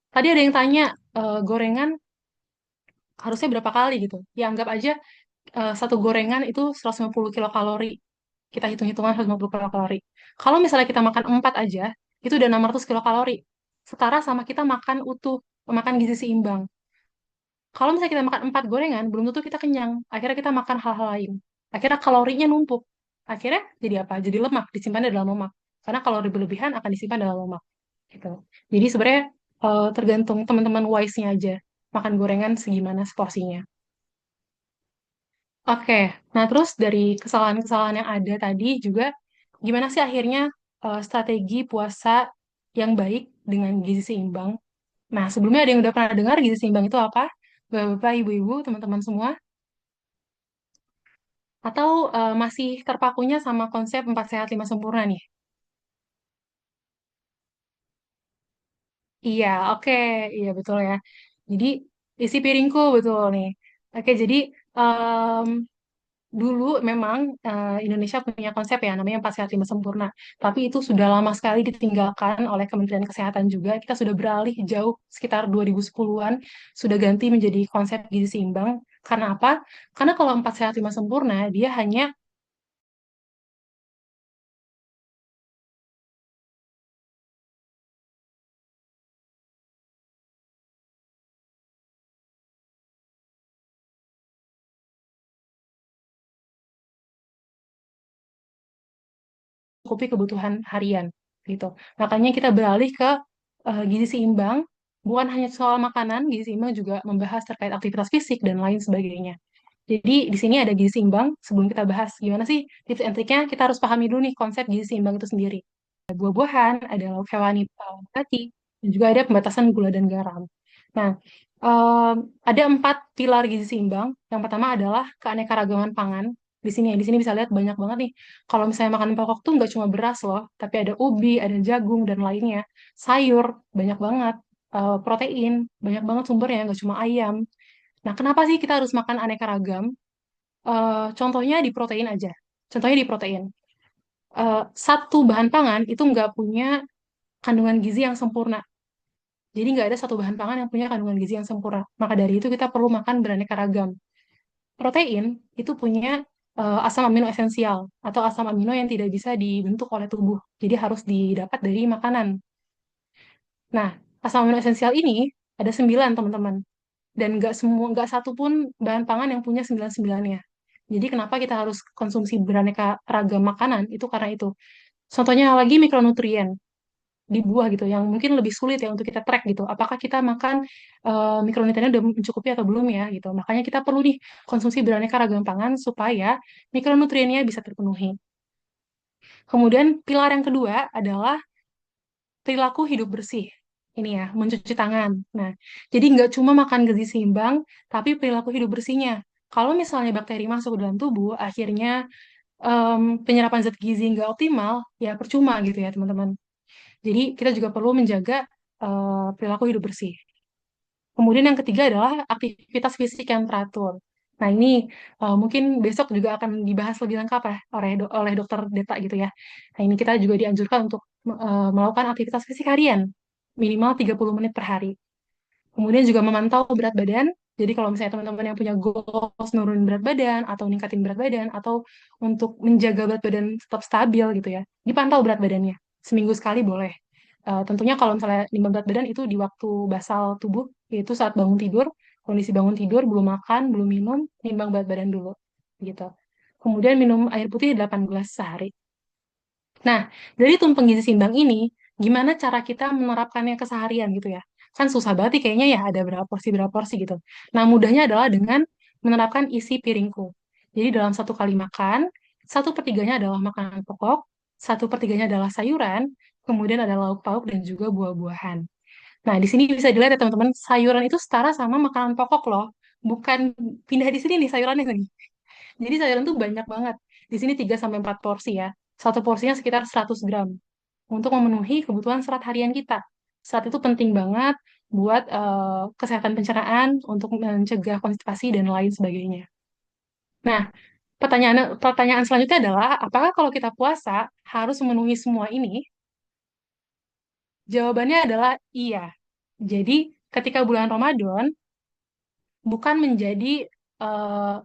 Tadi ada yang tanya, gorengan harusnya berapa kali gitu? Ya, anggap aja satu gorengan itu 150 kilokalori. Kita hitung-hitungan 150 kilokalori. Kalau misalnya kita makan 4 aja, itu udah 600 kilokalori. Setara sama kita makan utuh, makan gizi seimbang. Kalau misalnya kita makan 4 gorengan, belum tentu kita kenyang. Akhirnya kita makan hal-hal lain. Akhirnya kalorinya numpuk. Akhirnya jadi apa? Jadi lemak, disimpan di dalam lemak. Karena kalori berlebihan akan disimpan dalam lemak. Gitu. Jadi sebenarnya tergantung teman-teman wise-nya aja. Makan gorengan segimana seporsinya. Oke, nah terus dari kesalahan-kesalahan yang ada tadi juga, gimana sih akhirnya strategi puasa yang baik dengan gizi seimbang? Nah, sebelumnya ada yang udah pernah dengar gizi seimbang itu apa? Bapak, ibu-ibu, teman-teman semua? Atau masih terpakunya sama konsep 4 sehat 5 sempurna nih? Iya, oke, iya betul ya. Jadi isi piringku betul nih. Oke, jadi em, dulu memang Indonesia punya konsep ya namanya 4 sehat 5 sempurna. Tapi itu sudah lama sekali ditinggalkan oleh Kementerian Kesehatan juga. Kita sudah beralih jauh sekitar 2010-an sudah ganti menjadi konsep gizi seimbang. Karena apa? Karena kalau 4 sehat 5 sempurna dia hanya mencukupi kebutuhan harian gitu. Makanya kita beralih ke gizi seimbang. Bukan hanya soal makanan, gizi seimbang juga membahas terkait aktivitas fisik dan lain sebagainya. Jadi di sini ada gizi seimbang. Sebelum kita bahas gimana sih tips and triknya, kita harus pahami dulu nih konsep gizi seimbang itu sendiri. Ada buah-buahan, ada lauk hewani, hati, dan juga ada pembatasan gula dan garam. Nah, em, ada 4 pilar gizi seimbang. Yang pertama adalah keanekaragaman pangan. Di sini bisa lihat banyak banget nih. Kalau misalnya makan pokok tuh nggak cuma beras loh, tapi ada ubi, ada jagung dan lainnya. Sayur banyak banget. Protein banyak banget sumbernya, nggak cuma ayam. Nah, kenapa sih kita harus makan aneka ragam? Contohnya di protein aja. Contohnya di protein. Satu bahan pangan itu nggak punya kandungan gizi yang sempurna. Jadi nggak ada satu bahan pangan yang punya kandungan gizi yang sempurna. Maka dari itu kita perlu makan beraneka ragam. Protein itu punya asam amino esensial atau asam amino yang tidak bisa dibentuk oleh tubuh. Jadi harus didapat dari makanan. Nah, asam amino esensial ini ada 9 teman-teman. Dan nggak satu pun bahan pangan yang punya 99-nya. Jadi kenapa kita harus konsumsi beraneka ragam makanan? Itu karena itu. Contohnya lagi mikronutrien di buah gitu, yang mungkin lebih sulit ya untuk kita track gitu. Apakah kita makan mikronutriennya udah mencukupi atau belum ya gitu. Makanya kita perlu nih konsumsi beraneka ragam pangan supaya mikronutriennya bisa terpenuhi. Kemudian pilar yang kedua adalah perilaku hidup bersih. Ini ya, mencuci tangan. Nah, jadi nggak cuma makan gizi seimbang, tapi perilaku hidup bersihnya. Kalau misalnya bakteri masuk ke dalam tubuh, akhirnya penyerapan zat gizi nggak optimal, ya percuma gitu ya teman-teman. Jadi kita juga perlu menjaga perilaku hidup bersih. Kemudian yang ketiga adalah aktivitas fisik yang teratur. Nah, ini mungkin besok juga akan dibahas lebih lengkap ya oleh dokter Deta gitu ya. Nah, ini kita juga dianjurkan untuk melakukan aktivitas fisik harian minimal 30 menit per hari. Kemudian juga memantau berat badan. Jadi kalau misalnya teman-teman yang punya goals nurunin berat badan atau ningkatin berat badan atau untuk menjaga berat badan tetap stabil gitu ya, dipantau berat badannya. Seminggu sekali boleh. Tentunya kalau misalnya nimbang berat badan itu di waktu basal tubuh, yaitu saat bangun tidur, kondisi bangun tidur, belum makan, belum minum, nimbang berat badan dulu gitu. Kemudian minum air putih 8 gelas sehari. Nah, dari tumpeng gizi seimbang ini, gimana cara kita menerapkannya keseharian gitu ya? Kan susah banget nih kayaknya ya, ada berapa porsi gitu. Nah, mudahnya adalah dengan menerapkan isi piringku. Jadi dalam satu kali makan, 1/3-nya adalah makanan pokok, 1/3-nya adalah sayuran, kemudian ada lauk pauk dan juga buah-buahan. Nah, di sini bisa dilihat ya teman-teman, sayuran itu setara sama makanan pokok loh. Bukan pindah di sini nih sayurannya nih. Jadi sayuran tuh banyak banget. Di sini 3 sampai 4 porsi ya. Satu porsinya sekitar 100 gram untuk memenuhi kebutuhan serat harian kita. Serat itu penting banget buat kesehatan pencernaan, untuk mencegah konstipasi dan lain sebagainya. Nah, pertanyaan selanjutnya adalah, apakah kalau kita puasa harus memenuhi semua ini? Jawabannya adalah iya. Jadi, ketika bulan Ramadan, bukan menjadi eh,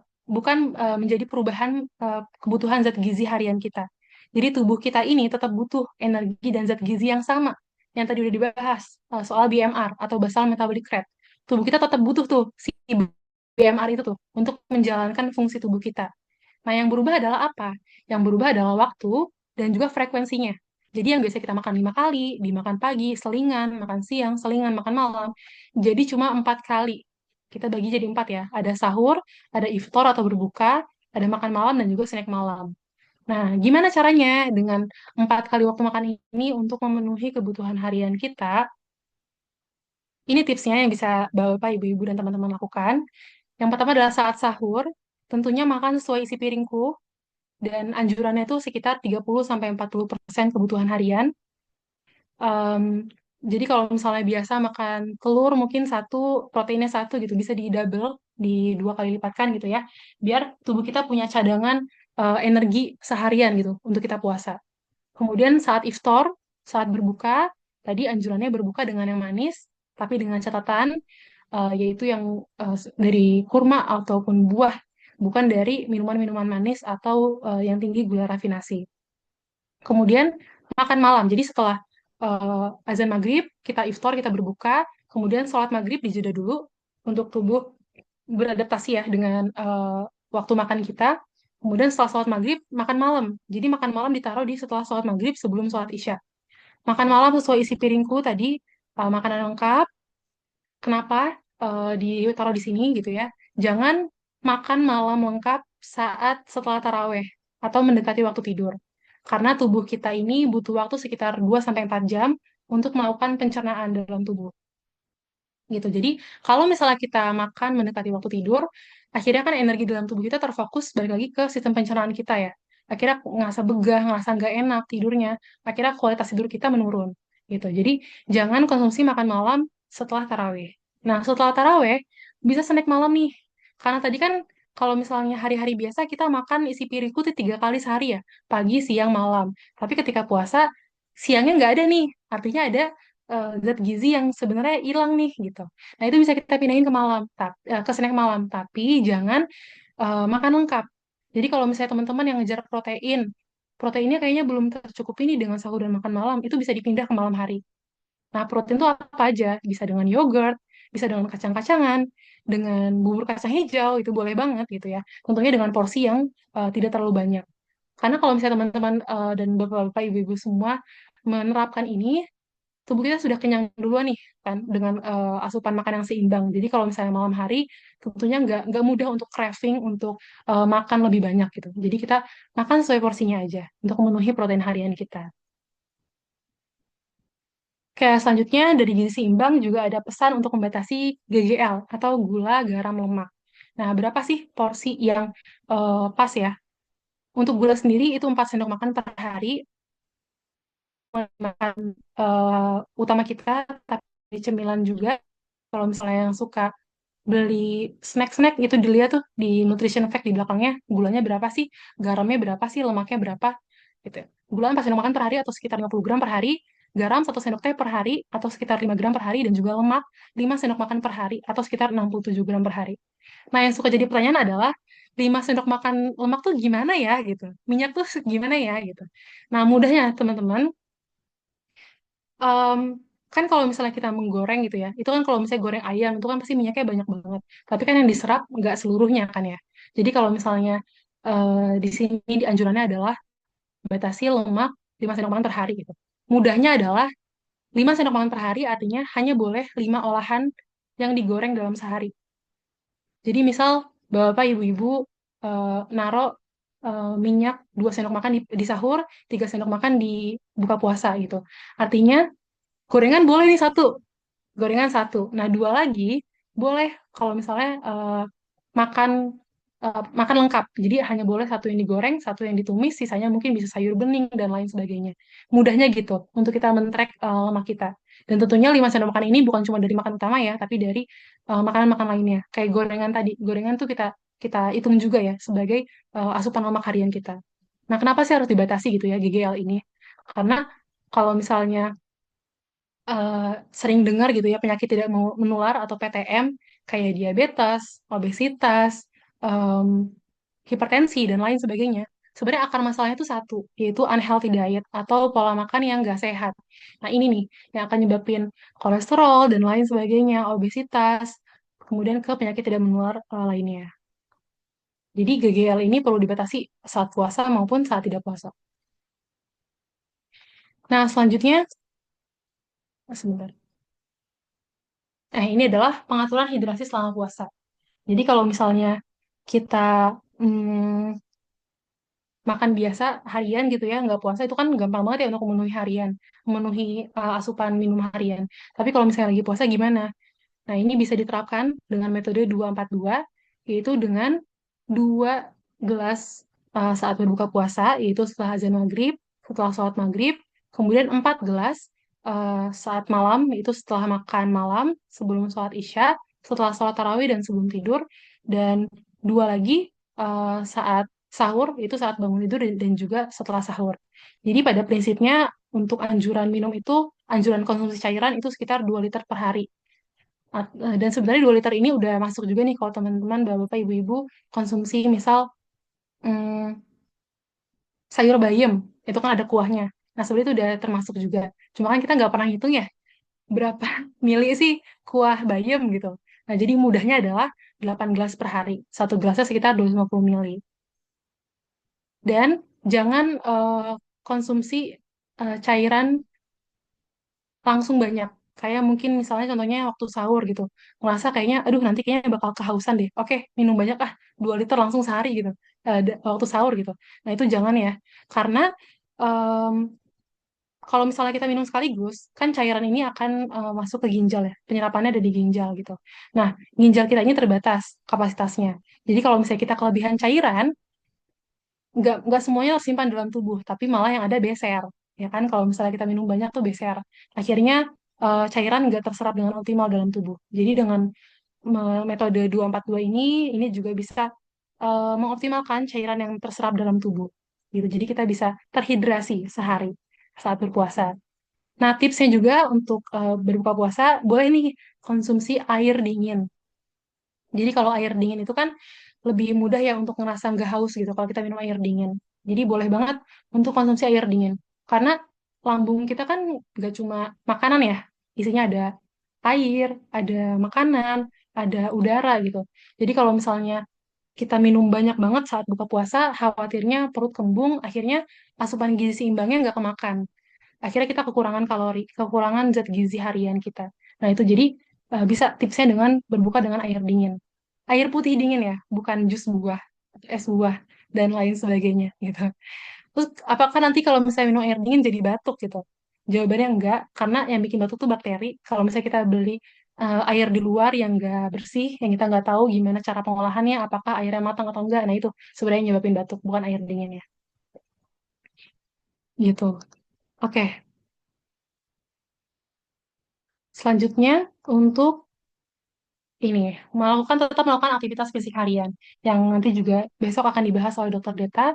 menjadi perubahan kebutuhan zat gizi harian kita. Jadi tubuh kita ini tetap butuh energi dan zat gizi yang sama yang tadi udah dibahas soal BMR atau basal metabolic rate. Tubuh kita tetap butuh tuh si BMR itu tuh untuk menjalankan fungsi tubuh kita. Nah, yang berubah adalah apa? Yang berubah adalah waktu dan juga frekuensinya. Jadi yang biasa kita makan 5 kali, dimakan pagi, selingan, makan siang, selingan, makan malam. Jadi cuma 4 kali. Kita bagi jadi 4 ya. Ada sahur, ada iftar atau berbuka, ada makan malam dan juga snack malam. Nah, gimana caranya dengan 4 kali waktu makan ini untuk memenuhi kebutuhan harian kita? Ini tipsnya yang bisa Bapak, Ibu-Ibu, dan teman-teman lakukan. Yang pertama adalah saat sahur, tentunya makan sesuai isi piringku, dan anjurannya itu sekitar 30-40% kebutuhan harian. Em, jadi kalau misalnya biasa makan telur mungkin satu, proteinnya satu gitu, bisa di double, di 2 kali lipatkan gitu ya, biar tubuh kita punya cadangan energi seharian gitu untuk kita puasa. Kemudian saat iftar, saat berbuka, tadi anjurannya berbuka dengan yang manis, tapi dengan catatan yaitu yang dari kurma ataupun buah, bukan dari minuman-minuman manis atau yang tinggi gula rafinasi. Kemudian makan malam. Jadi setelah azan maghrib, kita iftar, kita berbuka, kemudian sholat maghrib dijeda dulu untuk tubuh beradaptasi ya dengan waktu makan kita. Kemudian setelah sholat maghrib, makan malam. Jadi makan malam ditaruh di setelah sholat maghrib sebelum sholat isya. Makan malam sesuai isi piringku tadi, makanan lengkap. Kenapa ditaruh di sini gitu ya? Jangan makan malam lengkap saat setelah taraweh atau mendekati waktu tidur. Karena tubuh kita ini butuh waktu sekitar 2 sampai 4 jam untuk melakukan pencernaan dalam tubuh. Gitu. Jadi, kalau misalnya kita makan mendekati waktu tidur, akhirnya kan energi dalam tubuh kita terfokus balik lagi ke sistem pencernaan kita ya. Akhirnya ngerasa begah, ngerasa nggak enak tidurnya. Akhirnya kualitas tidur kita menurun. Gitu. Jadi, jangan konsumsi makan malam setelah tarawih. Nah, setelah tarawih, bisa snack malam nih. Karena tadi kan kalau misalnya hari-hari biasa kita makan isi piringku tuh 3 kali sehari ya. Pagi, siang, malam. Tapi ketika puasa, siangnya nggak ada nih. Artinya ada zat gizi yang sebenarnya hilang nih gitu. Nah, itu bisa kita pindahin ke malam, ke snack malam, tapi jangan makan lengkap. Jadi kalau misalnya teman-teman yang ngejar protein, proteinnya kayaknya belum tercukupi nih dengan sahur dan makan malam, itu bisa dipindah ke malam hari. Nah, protein itu apa aja? Bisa dengan yogurt, bisa dengan kacang-kacangan, dengan bubur kacang hijau, itu boleh banget gitu ya. Tentunya dengan porsi yang tidak terlalu banyak. Karena kalau misalnya teman-teman dan bapak-bapak, ibu-ibu semua menerapkan ini, tubuh kita sudah kenyang duluan nih kan dengan asupan makan yang seimbang. Jadi kalau misalnya malam hari tentunya nggak mudah untuk craving untuk makan lebih banyak gitu. Jadi kita makan sesuai porsinya aja untuk memenuhi protein harian kita. Oke, selanjutnya dari gizi seimbang juga ada pesan untuk membatasi GGL atau gula, garam, lemak. Nah, berapa sih porsi yang pas ya? Untuk gula sendiri itu 4 sendok makan per hari, makan utama kita, tapi cemilan juga kalau misalnya yang suka beli snack-snack itu dilihat tuh di nutrition fact di belakangnya gulanya berapa sih, garamnya berapa sih, lemaknya berapa gitu. Gula 4 sendok makan per hari atau sekitar 50 gram per hari, garam 1 sendok teh per hari atau sekitar 5 gram per hari, dan juga lemak 5 sendok makan per hari atau sekitar 67 gram per hari. Nah, yang suka jadi pertanyaan adalah 5 sendok makan lemak tuh gimana ya gitu. Minyak tuh gimana ya gitu. Nah, mudahnya teman-teman, em, kan kalau misalnya kita menggoreng gitu ya, itu kan kalau misalnya goreng ayam itu kan pasti minyaknya banyak banget. Tapi kan yang diserap nggak seluruhnya kan ya. Jadi kalau misalnya di sini anjurannya adalah batasi lemak 5 sendok makan per hari gitu. Mudahnya adalah 5 sendok makan per hari artinya hanya boleh 5 olahan yang digoreng dalam sehari. Jadi misal bapak ibu-ibu naruh minyak 2 sendok makan di sahur, 3 sendok makan di buka puasa gitu. Artinya gorengan boleh nih satu, gorengan satu. Nah, dua lagi boleh kalau misalnya makan makan lengkap. Jadi hanya boleh satu yang digoreng, satu yang ditumis, sisanya mungkin bisa sayur bening dan lain sebagainya. Mudahnya gitu untuk kita men-track lemak kita. Dan tentunya 5 sendok makan ini bukan cuma dari makan utama ya, tapi dari makanan-makan lainnya. Kayak gorengan tadi. Gorengan tuh kita kita hitung juga ya sebagai asupan lemak harian kita. Nah, kenapa sih harus dibatasi gitu ya GGL ini? Karena kalau misalnya eh, sering dengar gitu ya penyakit tidak menular atau PTM kayak diabetes, obesitas, em, hipertensi dan lain sebagainya. Sebenarnya akar masalahnya itu satu, yaitu unhealthy diet atau pola makan yang nggak sehat. Nah, ini nih yang akan nyebabin kolesterol dan lain sebagainya, obesitas, kemudian ke penyakit tidak menular lainnya. Jadi GGL ini perlu dibatasi saat puasa maupun saat tidak puasa. Nah, selanjutnya, sebentar. Nah, ini adalah pengaturan hidrasi selama puasa. Jadi kalau misalnya kita mm, makan biasa harian gitu ya, nggak puasa itu kan gampang banget ya untuk memenuhi harian, memenuhi asupan minum harian. Tapi kalau misalnya lagi puasa gimana? Nah, ini bisa diterapkan dengan metode 2-4-2, yaitu dengan 2 gelas saat berbuka puasa, yaitu setelah azan maghrib, setelah sholat maghrib, kemudian 4 gelas saat malam, yaitu setelah makan malam, sebelum sholat isya, setelah sholat tarawih dan sebelum tidur, dan 2 lagi saat sahur, itu saat bangun tidur dan juga setelah sahur. Jadi pada prinsipnya untuk anjuran minum itu, anjuran konsumsi cairan itu sekitar 2 liter per hari. Dan sebenarnya 2 liter ini udah masuk juga nih kalau teman-teman, bapak-bapak, ibu-ibu konsumsi misal hmm, sayur bayam, itu kan ada kuahnya. Nah, sebenarnya itu udah termasuk juga. Cuma kan kita nggak pernah hitung ya, berapa mili sih kuah bayam gitu. Nah, jadi mudahnya adalah 8 gelas per hari. Satu gelasnya sekitar 250 mili. Dan jangan konsumsi cairan langsung banyak. Kayak mungkin misalnya contohnya waktu sahur gitu. Ngerasa kayaknya, aduh nanti kayaknya bakal kehausan deh. Oke, minum banyak 2 liter langsung sehari gitu. Waktu sahur gitu. Nah itu jangan ya. Karena em, kalau misalnya kita minum sekaligus, kan cairan ini akan masuk ke ginjal ya. Penyerapannya ada di ginjal gitu. Nah, ginjal kita ini terbatas kapasitasnya. Jadi kalau misalnya kita kelebihan cairan, nggak semuanya tersimpan dalam tubuh, tapi malah yang ada beser, ya kan? Kalau misalnya kita minum banyak tuh beser, akhirnya cairan nggak terserap dengan optimal dalam tubuh. Jadi dengan metode 2-4-2 ini juga bisa mengoptimalkan cairan yang terserap dalam tubuh, gitu. Jadi kita bisa terhidrasi sehari saat berpuasa. Nah, tipsnya juga untuk berbuka puasa, boleh nih konsumsi air dingin. Jadi kalau air dingin itu kan lebih mudah ya untuk ngerasa nggak haus gitu kalau kita minum air dingin. Jadi boleh banget untuk konsumsi air dingin. Karena lambung kita kan nggak cuma makanan ya, isinya ada air, ada makanan, ada udara gitu. Jadi kalau misalnya kita minum banyak banget saat buka puasa, khawatirnya perut kembung, akhirnya asupan gizi seimbangnya nggak kemakan. Akhirnya kita kekurangan kalori, kekurangan zat gizi harian kita. Nah, itu jadi bisa tipsnya dengan berbuka dengan air dingin. Air putih dingin ya, bukan jus buah, es buah, dan lain sebagainya gitu. Terus, apakah nanti kalau misalnya minum air dingin jadi batuk gitu? Jawabannya enggak, karena yang bikin batuk tuh bakteri. Kalau misalnya kita beli air di luar yang enggak bersih, yang kita nggak tahu gimana cara pengolahannya, apakah airnya matang atau enggak, nah itu sebenarnya yang nyebabin batuk, bukan air dingin ya. Gitu. Oke, selanjutnya untuk tetap melakukan aktivitas fisik harian yang nanti juga besok akan dibahas oleh Dokter Deta.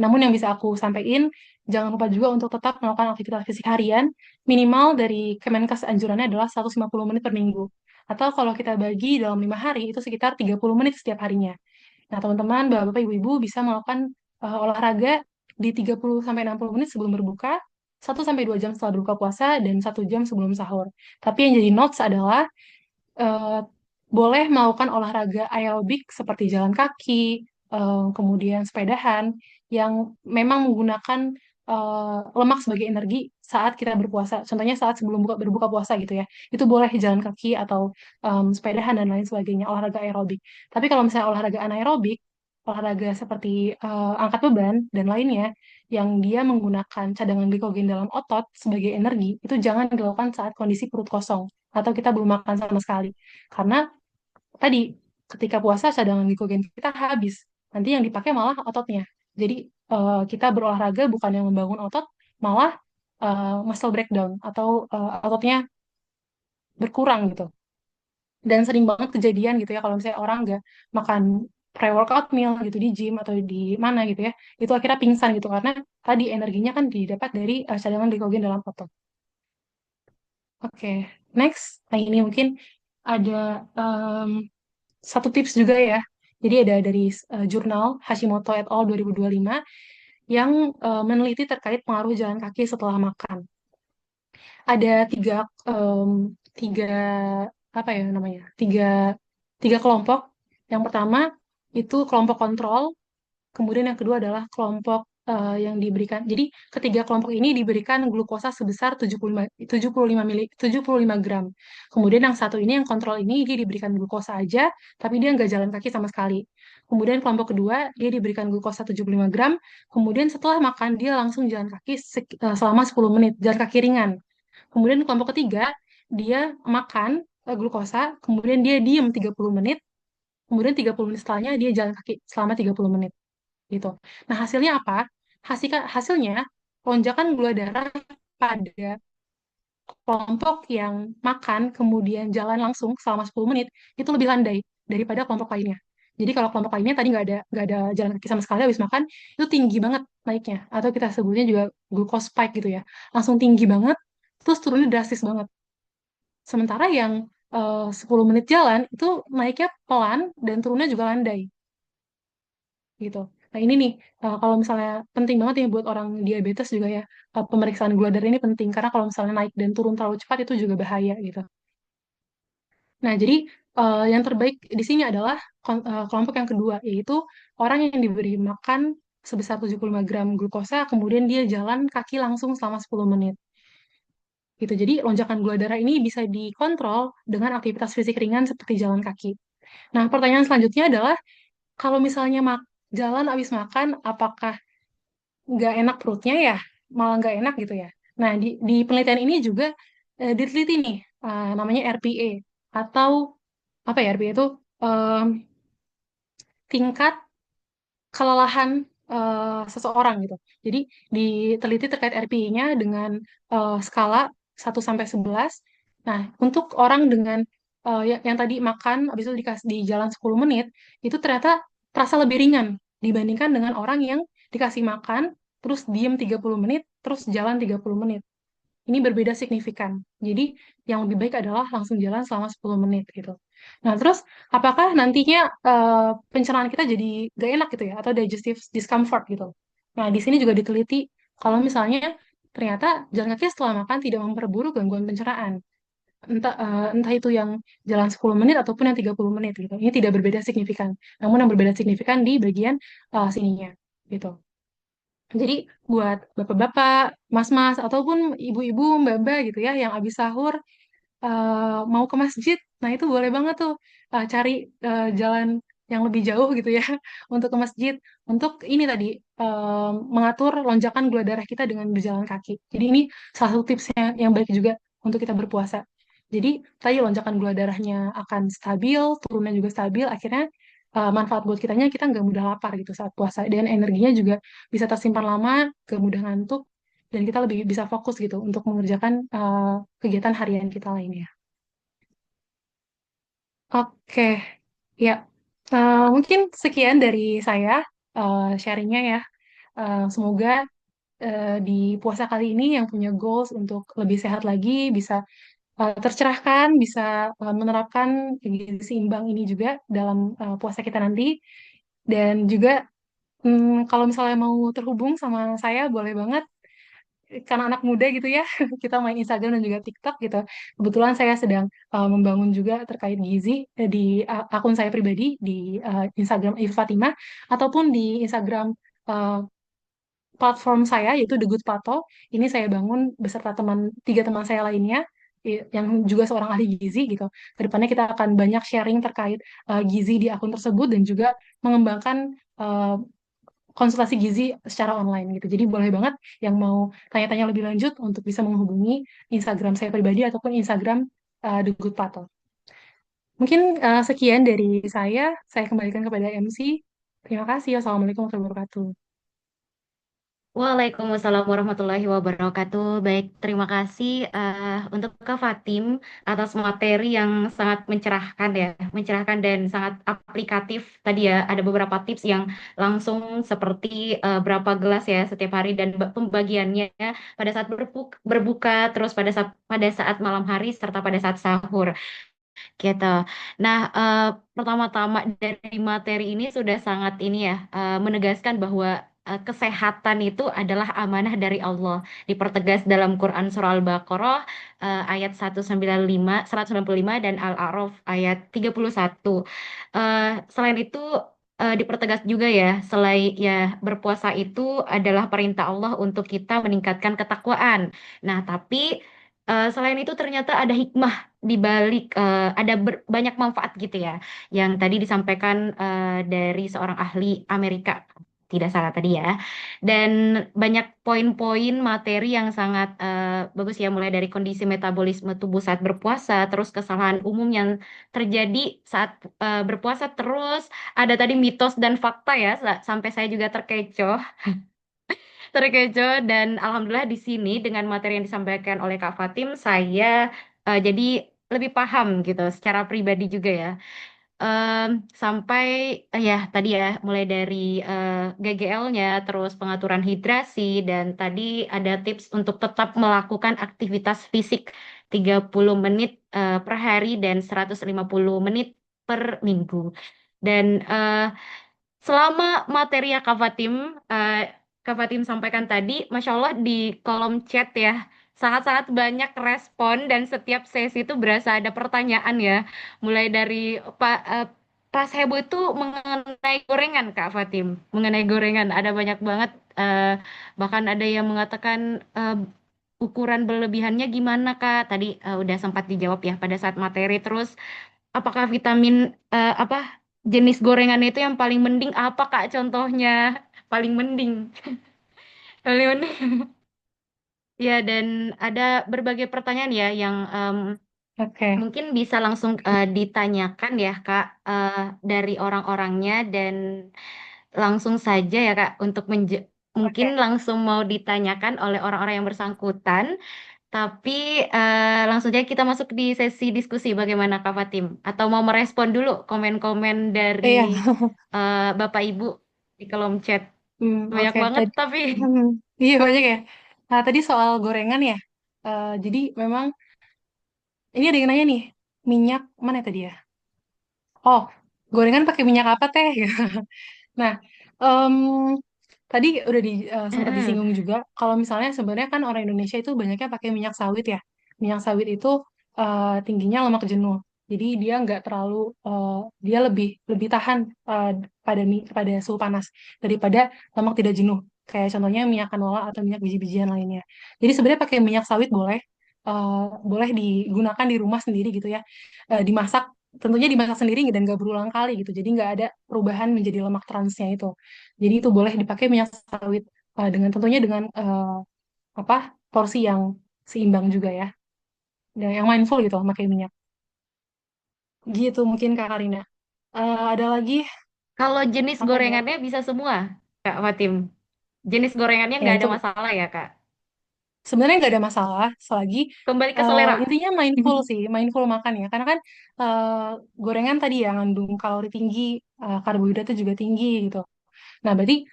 Namun yang bisa aku sampaikan, jangan lupa juga untuk tetap melakukan aktivitas fisik harian minimal dari Kemenkes anjurannya adalah 150 menit per minggu. Atau kalau kita bagi dalam 5 hari itu sekitar 30 menit setiap harinya. Nah, teman-teman, Bapak-bapak, Ibu-ibu bisa melakukan olahraga di 30 sampai 60 menit sebelum berbuka, 1 sampai 2 jam setelah berbuka puasa dan 1 jam sebelum sahur. Tapi yang jadi notes adalah eh, boleh melakukan olahraga aerobik seperti jalan kaki, kemudian sepedahan, yang memang menggunakan lemak sebagai energi saat kita berpuasa. Contohnya saat sebelum berbuka puasa gitu ya. Itu boleh jalan kaki atau sepedahan dan lain sebagainya, olahraga aerobik. Tapi kalau misalnya olahraga anaerobik, olahraga seperti angkat beban dan lainnya, yang dia menggunakan cadangan glikogen dalam otot sebagai energi, itu jangan dilakukan saat kondisi perut kosong atau kita belum makan sama sekali. Karena tadi ketika puasa cadangan glikogen kita habis. Nanti yang dipakai malah ototnya. Jadi kita berolahraga bukan yang membangun otot, malah muscle breakdown atau ototnya berkurang gitu. Dan sering banget kejadian gitu ya kalau misalnya orang nggak makan pre-workout meal gitu di gym atau di mana gitu ya, itu akhirnya pingsan gitu karena tadi energinya kan didapat dari cadangan glikogen dalam otot. Oke, next. Nah, ini mungkin ada em, satu tips juga ya. Jadi ada dari jurnal Hashimoto et al. 2025 yang meneliti terkait pengaruh jalan kaki setelah makan. Ada tiga apa ya namanya? Tiga kelompok. Yang pertama itu kelompok kontrol. Kemudian yang kedua adalah kelompok yang diberikan. Jadi ketiga kelompok ini diberikan glukosa sebesar 75 gram. Kemudian yang satu ini yang kontrol ini dia diberikan glukosa aja, tapi dia nggak jalan kaki sama sekali. Kemudian kelompok kedua dia diberikan glukosa 75 gram. Kemudian setelah makan dia langsung jalan kaki selama 10 menit, jalan kaki ringan. Kemudian kelompok ketiga dia makan glukosa, kemudian dia diam 30 menit, kemudian 30 menit setelahnya dia jalan kaki selama 30 menit gitu. Nah, hasilnya apa? Hasilnya lonjakan gula darah pada kelompok yang makan kemudian jalan langsung selama 10 menit itu lebih landai daripada kelompok lainnya. Jadi kalau kelompok lainnya tadi nggak ada jalan kaki sama sekali habis makan itu tinggi banget naiknya atau kita sebutnya juga glucose spike gitu ya. Langsung tinggi banget terus turunnya drastis banget. Sementara yang 10 menit jalan itu naiknya pelan dan turunnya juga landai gitu. Nah ini nih, kalau misalnya penting banget ya buat orang diabetes juga ya, pemeriksaan gula darah ini penting karena kalau misalnya naik dan turun terlalu cepat itu juga bahaya gitu. Nah jadi yang terbaik di sini adalah kelompok yang kedua, yaitu orang yang diberi makan sebesar 75 gram glukosa, kemudian dia jalan kaki langsung selama 10 menit. Gitu. Jadi lonjakan gula darah ini bisa dikontrol dengan aktivitas fisik ringan seperti jalan kaki. Nah, pertanyaan selanjutnya adalah kalau misalnya jalan habis makan, apakah nggak enak perutnya ya, malah nggak enak gitu ya. Nah, di penelitian ini juga diteliti nih, namanya RPA atau apa ya RPA itu em, tingkat kelelahan seseorang gitu. Jadi diteliti terkait RPA-nya dengan skala 1 sampai 11. Nah, untuk orang dengan yang tadi makan habis itu dikasih di jalan 10 menit, itu ternyata terasa lebih ringan dibandingkan dengan orang yang dikasih makan terus diem 30 menit, terus jalan 30 menit. Ini berbeda signifikan. Jadi yang lebih baik adalah langsung jalan selama 10 menit gitu. Nah, terus apakah nantinya pencernaan kita jadi gak enak gitu ya atau digestive discomfort gitu. Nah, di sini juga diteliti kalau misalnya ternyata jalan kaki setelah makan tidak memperburuk gangguan pencernaan. Entah itu yang jalan 10 menit ataupun yang 30 menit gitu. Ini tidak berbeda signifikan. Namun yang berbeda signifikan di bagian sininya gitu. Jadi buat bapak-bapak, mas-mas, ataupun ibu-ibu, mbak-mbak gitu ya, yang habis sahur mau ke masjid, nah itu boleh banget tuh cari jalan yang lebih jauh gitu ya untuk ke masjid, untuk ini tadi mengatur lonjakan gula darah kita dengan berjalan kaki. Jadi ini salah satu tipsnya yang baik juga untuk kita berpuasa. Jadi tadi lonjakan gula darahnya akan stabil, turunnya juga stabil, akhirnya manfaat buat kitanya kita nggak mudah lapar gitu saat puasa dan energinya juga bisa tersimpan lama, gak mudah ngantuk dan kita lebih bisa fokus gitu untuk mengerjakan kegiatan harian kita lainnya. Oke, ya. Mungkin sekian dari saya sharingnya ya. Semoga di puasa kali ini yang punya goals untuk lebih sehat lagi bisa tercerahkan, bisa menerapkan gizi seimbang ini juga dalam puasa kita nanti. Dan juga kalau misalnya mau terhubung sama saya, boleh banget karena anak muda gitu ya, kita main Instagram dan juga TikTok gitu. Kebetulan saya sedang membangun juga terkait gizi di akun saya pribadi di Instagram Iva Fatimah ataupun di Instagram eh, platform saya yaitu The Good Pato. Ini saya bangun beserta tiga teman saya lainnya yang juga seorang ahli gizi gitu. Kedepannya kita akan banyak sharing terkait gizi di akun tersebut dan juga mengembangkan eh, konsultasi gizi secara online gitu. Jadi boleh banget yang mau tanya-tanya lebih lanjut untuk bisa menghubungi Instagram saya pribadi ataupun Instagram The Good Pato. Mungkin sekian dari saya kembalikan kepada MC. Terima kasih. Wassalamualaikum warahmatullahi wabarakatuh. Waalaikumsalam warahmatullahi wabarakatuh. Baik, terima kasih untuk Kak Fatim atas materi yang sangat mencerahkan ya, mencerahkan dan sangat aplikatif. Tadi ya ada beberapa tips yang langsung seperti berapa gelas ya setiap hari dan pembagiannya pada saat berbuka, terus pada saat malam hari serta pada saat sahur. Gitu. Nah, pertama-tama dari materi ini sudah sangat ini ya, menegaskan bahwa kesehatan itu adalah amanah dari Allah. Dipertegas dalam Quran Surah Al-Baqarah ayat 195 dan Al-A'raf ayat 31. Selain itu dipertegas juga ya, selain ya berpuasa itu adalah perintah Allah untuk kita meningkatkan ketakwaan. Nah, tapi selain itu ternyata ada hikmah di balik ada banyak manfaat gitu ya yang tadi disampaikan dari seorang ahli Amerika tidak salah tadi ya dan banyak poin-poin materi yang sangat bagus ya mulai dari kondisi metabolisme tubuh saat berpuasa terus kesalahan umum yang terjadi saat berpuasa terus ada tadi mitos dan fakta ya sampai saya juga terkecoh dan alhamdulillah di sini dengan materi yang disampaikan oleh Kak Fatim saya jadi lebih paham gitu secara pribadi juga ya. Sampai ya tadi ya mulai dari GGL-nya terus pengaturan hidrasi dan tadi ada tips untuk tetap melakukan aktivitas fisik 30 menit per hari dan 150 menit per minggu. Dan selama materi yang Kak Fatim sampaikan tadi, Masya Allah di kolom chat ya, sangat-sangat banyak respon dan setiap sesi itu berasa ada pertanyaan ya. Mulai dari pas heboh itu mengenai gorengan Kak Fatim, mengenai gorengan ada banyak banget, bahkan ada yang mengatakan ukuran berlebihannya gimana Kak? Tadi udah sempat dijawab ya pada saat materi. Terus apakah vitamin apa jenis gorengan itu yang paling mending apa Kak contohnya? Paling mending. Paling mending. Ya dan ada berbagai pertanyaan ya yang Oke. mungkin bisa langsung ditanyakan ya Kak dari orang-orangnya dan langsung saja ya Kak untuk mungkin Oke. langsung mau ditanyakan oleh orang-orang yang bersangkutan. Tapi langsung aja kita masuk di sesi diskusi bagaimana Kak Fatim? Atau mau merespon dulu komen-komen dari Iya. Bapak Ibu di kolom chat? Banyak Oke. banget Tadi, tapi. iya banyak ya. Nah, tadi soal gorengan ya. Jadi memang ini ada yang nanya nih, minyak mana tadi ya? Oh, gorengan pakai minyak apa teh? Nah, em, tadi udah sempat Heeh. disinggung juga, kalau misalnya sebenarnya kan orang Indonesia itu banyaknya pakai minyak sawit ya. Minyak sawit itu tingginya lemak jenuh. Jadi dia nggak terlalu, dia lebih lebih tahan pada suhu panas daripada lemak tidak jenuh. Kayak contohnya minyak canola atau minyak biji-bijian lainnya. Jadi sebenarnya pakai minyak sawit boleh, boleh digunakan di rumah sendiri gitu ya. Dimasak, tentunya dimasak sendiri dan nggak berulang kali gitu. Jadi nggak ada perubahan menjadi lemak transnya itu. Jadi itu boleh dipakai minyak sawit dengan tentunya dengan apa porsi yang seimbang juga ya. Dan yang mindful gitu pakai minyak. Gitu mungkin Kak Karina. Ada lagi Kalau jenis apa ya? gorengannya bisa semua, Kak Fatim. Jenis gorengannya Ya nggak ada untuk masalah ya, Kak? sebenarnya nggak ada masalah selagi Kembali ke selera. intinya mindful sih, mindful makan ya. Karena kan gorengan tadi ya ngandung kalori tinggi, karbohidratnya juga tinggi gitu. Nah, berarti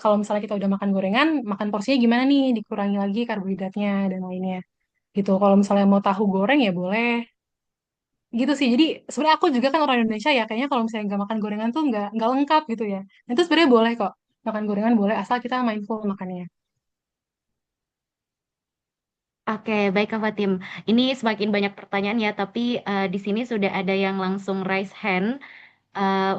kalau misalnya kita udah makan gorengan, makan porsinya gimana nih? Dikurangi lagi karbohidratnya dan lainnya gitu. Kalau misalnya mau tahu goreng ya boleh gitu sih. Jadi sebenarnya aku juga kan orang Indonesia ya, kayaknya kalau misalnya nggak makan gorengan tuh nggak lengkap gitu ya. Itu sebenarnya boleh kok, makan gorengan boleh asal kita mindful makannya. Oke, baik Kak Fatim. Ini semakin banyak pertanyaan ya, tapi di sini sudah ada yang langsung raise hand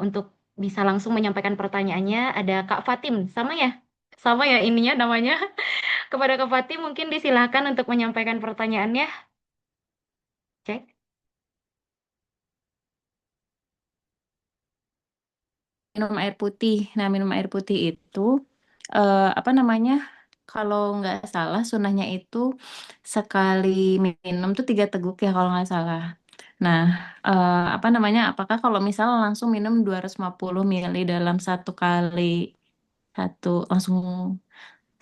untuk bisa langsung menyampaikan pertanyaannya. Ada Kak Fatim, sama ya? Sama ya ininya namanya. Kepada Kak Fatim mungkin disilahkan untuk menyampaikan pertanyaannya. Cek. Minum air putih. Nah, minum air putih itu apa namanya? Kalau nggak salah sunahnya itu sekali minum tuh 3 teguk ya kalau nggak salah. Nah, apa namanya? Apakah kalau misalnya langsung minum 250 ml dalam satu kali langsung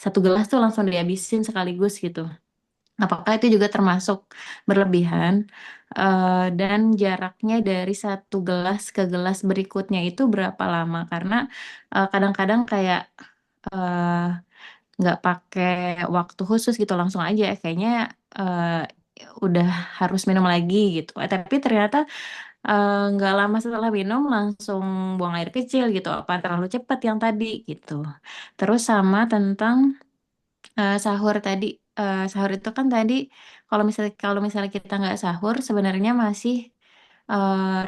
satu gelas tuh langsung dihabisin sekaligus gitu? Apakah itu juga termasuk berlebihan? Dan jaraknya dari satu gelas ke gelas berikutnya itu berapa lama? Karena kadang-kadang kayak eh, nggak pakai waktu khusus gitu, langsung aja kayaknya eh, udah harus minum lagi gitu. Tapi ternyata nggak lama setelah minum langsung buang air kecil gitu. Apa terlalu cepat yang tadi gitu? Terus sama tentang sahur tadi. Sahur itu kan tadi kalau misalnya kita nggak sahur sebenarnya masih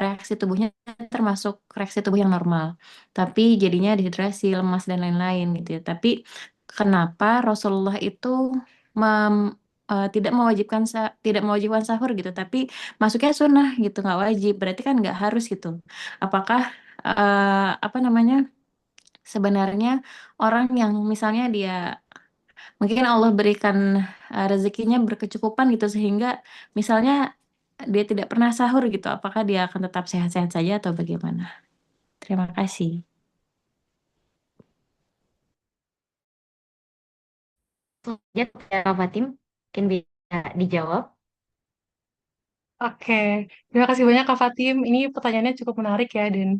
reaksi tubuhnya termasuk reaksi tubuh yang normal, tapi jadinya dehidrasi, lemas dan lain-lain gitu ya. Tapi kenapa Rasulullah itu tidak mewajibkan sahur gitu, tapi masuknya sunnah gitu, nggak wajib. Berarti kan nggak harus gitu. Apakah apa namanya sebenarnya orang yang misalnya dia mungkin Allah berikan rezekinya berkecukupan gitu sehingga misalnya dia tidak pernah sahur gitu, apakah dia akan tetap sehat-sehat saja atau bagaimana? Terima kasih. Ya, Kak Fatim, mungkin bisa dijawab. Oke, terima kasih banyak Kak Fatim. Ini pertanyaannya cukup menarik ya dan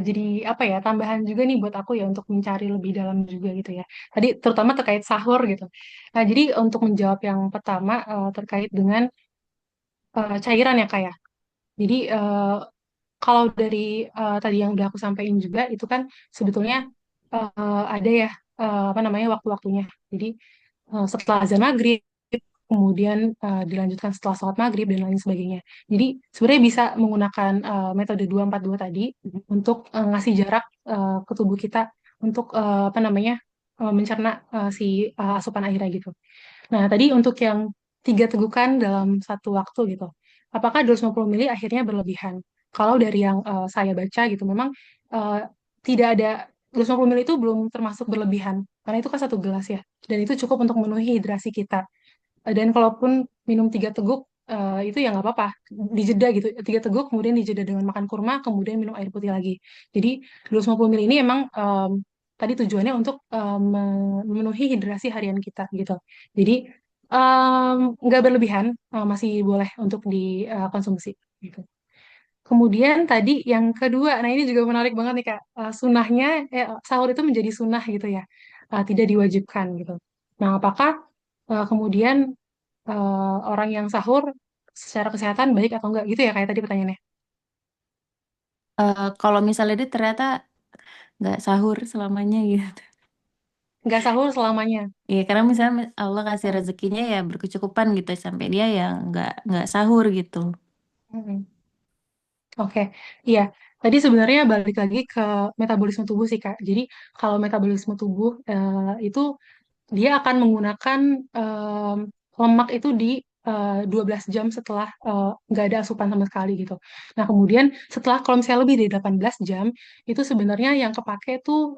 jadi apa ya tambahan juga nih buat aku ya untuk mencari lebih dalam juga gitu ya. Tadi terutama terkait sahur gitu. Nah, jadi untuk menjawab yang pertama terkait dengan cairan ya Kak ya. Jadi kalau dari tadi yang udah aku sampaikan juga itu kan sebetulnya ada ya apa namanya waktu-waktunya. Jadi setelah azan maghrib, kemudian dilanjutkan setelah sholat maghrib dan lain sebagainya. Jadi sebenarnya bisa menggunakan metode 242 tadi untuk ngasih jarak ke tubuh kita untuk apa namanya mencerna si asupan airnya gitu. Nah, tadi untuk yang 3 tegukan dalam satu waktu gitu, apakah 250 mili akhirnya berlebihan? Kalau dari yang saya baca gitu, memang eh, tidak ada 250 mili itu belum termasuk berlebihan, karena itu kan satu gelas ya, dan itu cukup untuk memenuhi hidrasi kita. Dan kalaupun minum 3 teguk, itu ya nggak apa-apa, dijeda gitu, 3 teguk, kemudian dijeda dengan makan kurma, kemudian minum air putih lagi. Jadi 250 mili ini emang tadi tujuannya untuk memenuhi hidrasi harian kita gitu. Jadi nggak berlebihan, masih boleh untuk dikonsumsi gitu. Kemudian tadi yang kedua, nah ini juga menarik banget nih Kak, sunahnya sahur itu menjadi sunnah gitu ya, tidak diwajibkan gitu. Nah, apakah kemudian orang yang sahur secara kesehatan baik atau enggak gitu ya kayak tadi pertanyaannya. Kalau misalnya dia ternyata nggak sahur selamanya gitu. Nggak sahur selamanya. Iya, karena misalnya Allah kasih Hmm. rezekinya ya berkecukupan gitu sampai dia ya nggak sahur gitu. Mm-mm. Oke, iya. Tadi sebenarnya balik lagi ke metabolisme tubuh sih Kak. Jadi kalau metabolisme tubuh itu dia akan menggunakan lemak itu di 12 jam setelah nggak ada asupan sama sekali gitu. Nah kemudian setelah kalau misalnya lebih dari 18 jam itu sebenarnya yang kepake tuh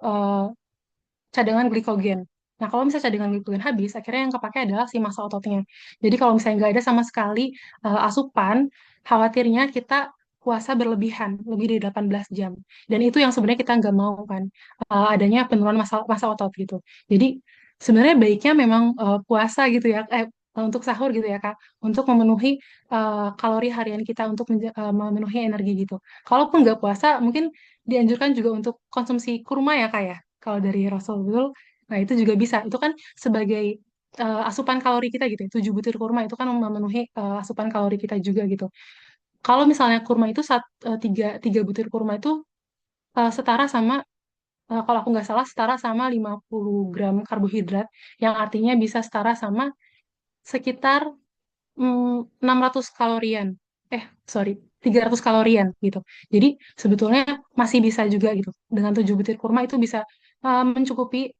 cadangan glikogen. Nah, kalau misalnya cadangan glikogen habis, akhirnya yang kepake adalah si massa ototnya. Jadi kalau misalnya nggak ada sama sekali asupan, khawatirnya kita puasa berlebihan, lebih dari 18 jam. Dan itu yang sebenarnya kita nggak mau kan, adanya penurunan massa otot gitu. Jadi sebenarnya baiknya memang puasa gitu ya, untuk sahur gitu ya Kak, untuk memenuhi kalori harian kita, untuk memenuhi energi gitu. Kalaupun nggak puasa, mungkin dianjurkan juga untuk konsumsi kurma ya Kak ya, kalau dari Rasul betul. Nah itu juga bisa, itu kan sebagai asupan kalori kita gitu ya, 7 butir kurma itu kan memenuhi asupan kalori kita juga gitu. Kalau misalnya kurma itu tiga butir kurma itu setara sama, kalau aku nggak salah, setara sama 50 gram karbohidrat, yang artinya bisa setara sama sekitar 600 kalorian. Sorry, 300 kalorian gitu. Jadi sebetulnya masih bisa juga gitu. Dengan 7 butir kurma itu bisa mencukupi,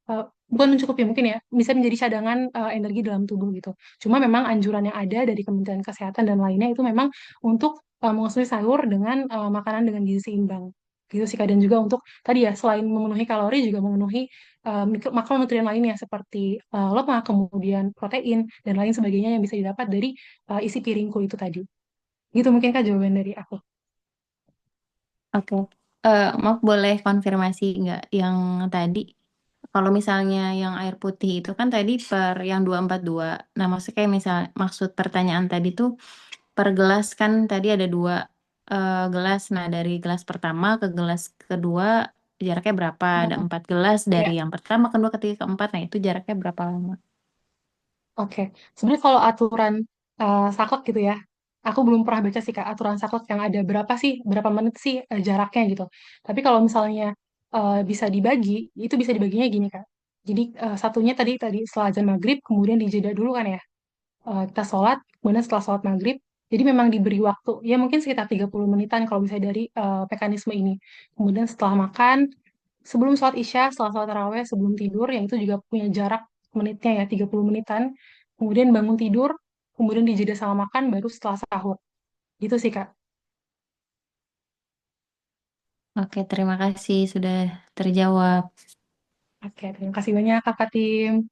bukan mencukupi mungkin ya, bisa menjadi cadangan energi dalam tubuh gitu. Cuma memang anjuran yang ada dari Kementerian Kesehatan dan lainnya itu memang untuk mengonsumsi sahur dengan makanan dengan gizi seimbang. Gitu sih Kak. Dan juga untuk tadi ya, selain memenuhi kalori juga memenuhi makronutrien lainnya seperti lemak, kemudian protein dan lain sebagainya yang bisa didapat dari isi piringku itu tadi. Gitu mungkin Kak jawaban dari aku. Oke. Maaf, boleh konfirmasi nggak yang tadi? Kalau misalnya yang air putih itu kan tadi per yang 242. Nah, maksudnya kayak maksud pertanyaan tadi tuh per gelas kan tadi ada dua gelas. Nah, dari gelas pertama ke gelas kedua jaraknya berapa? Ada Mm-mm. 4 gelas dari Ya, yang pertama, kedua, ketiga, keempat. Nah, itu jaraknya berapa lama? oke. Sebenarnya kalau aturan saklek gitu ya, aku belum pernah baca sih Kak aturan saklek yang ada berapa sih, berapa menit sih jaraknya gitu. Tapi kalau misalnya bisa dibagi, itu bisa dibaginya gini Kak. Jadi satunya tadi tadi setelah azan maghrib, kemudian dijeda dulu kan ya. Kita sholat, kemudian setelah sholat maghrib, jadi memang diberi waktu, ya mungkin sekitar 30 menitan kalau misalnya dari mekanisme ini. Kemudian setelah makan, sebelum sholat isya, setelah sholat tarawih, sebelum tidur, yang itu juga punya jarak menitnya ya, 30 menitan. Kemudian bangun tidur, kemudian dijeda sama makan, baru setelah sahur. Gitu sih, Kak. Oke, terima kasih sudah terjawab. Oke, terima kasih banyak, Kak Fatim.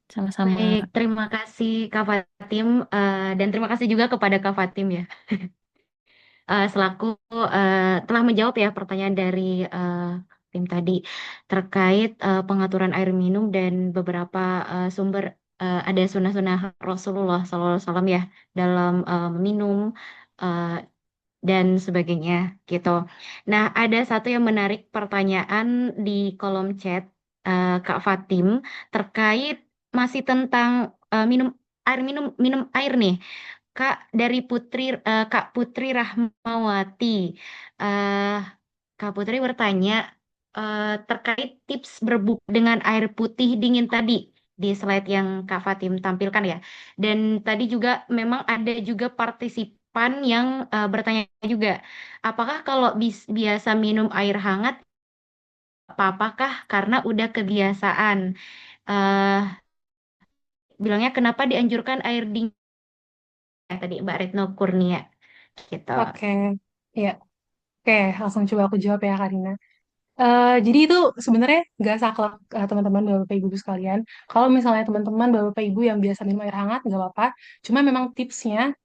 Sama-sama. Baik, terima kasih Kak Fatim, dan terima kasih juga kepada Kak Fatim ya, selaku telah menjawab ya pertanyaan dari eh, tim tadi terkait pengaturan air minum dan beberapa sumber, ada sunnah-sunnah Rasulullah SAW ya dalam minum eh, dan sebagainya gitu. Nah, ada satu yang menarik pertanyaan di kolom chat Kak Fatim terkait masih tentang minum air, minum air nih. Kak dari Kak Putri Rahmawati. Eh, Kak Putri bertanya terkait tips berbuka dengan air putih dingin tadi di slide yang Kak Fatim tampilkan ya. Dan tadi juga memang ada juga partisipan yang bertanya juga, apakah kalau biasa minum air hangat apa-apakah karena udah kebiasaan? eh Bilangnya kenapa dianjurkan air dingin tadi Mbak Retno Kurnia gitu. Oke, ya. Oke, langsung coba aku jawab ya, Karina. Jadi itu sebenarnya nggak saklek teman-teman bapak ibu sekalian. Kalau misalnya teman-teman bapak ibu yang biasa minum air hangat nggak apa-apa. Cuma memang tipsnya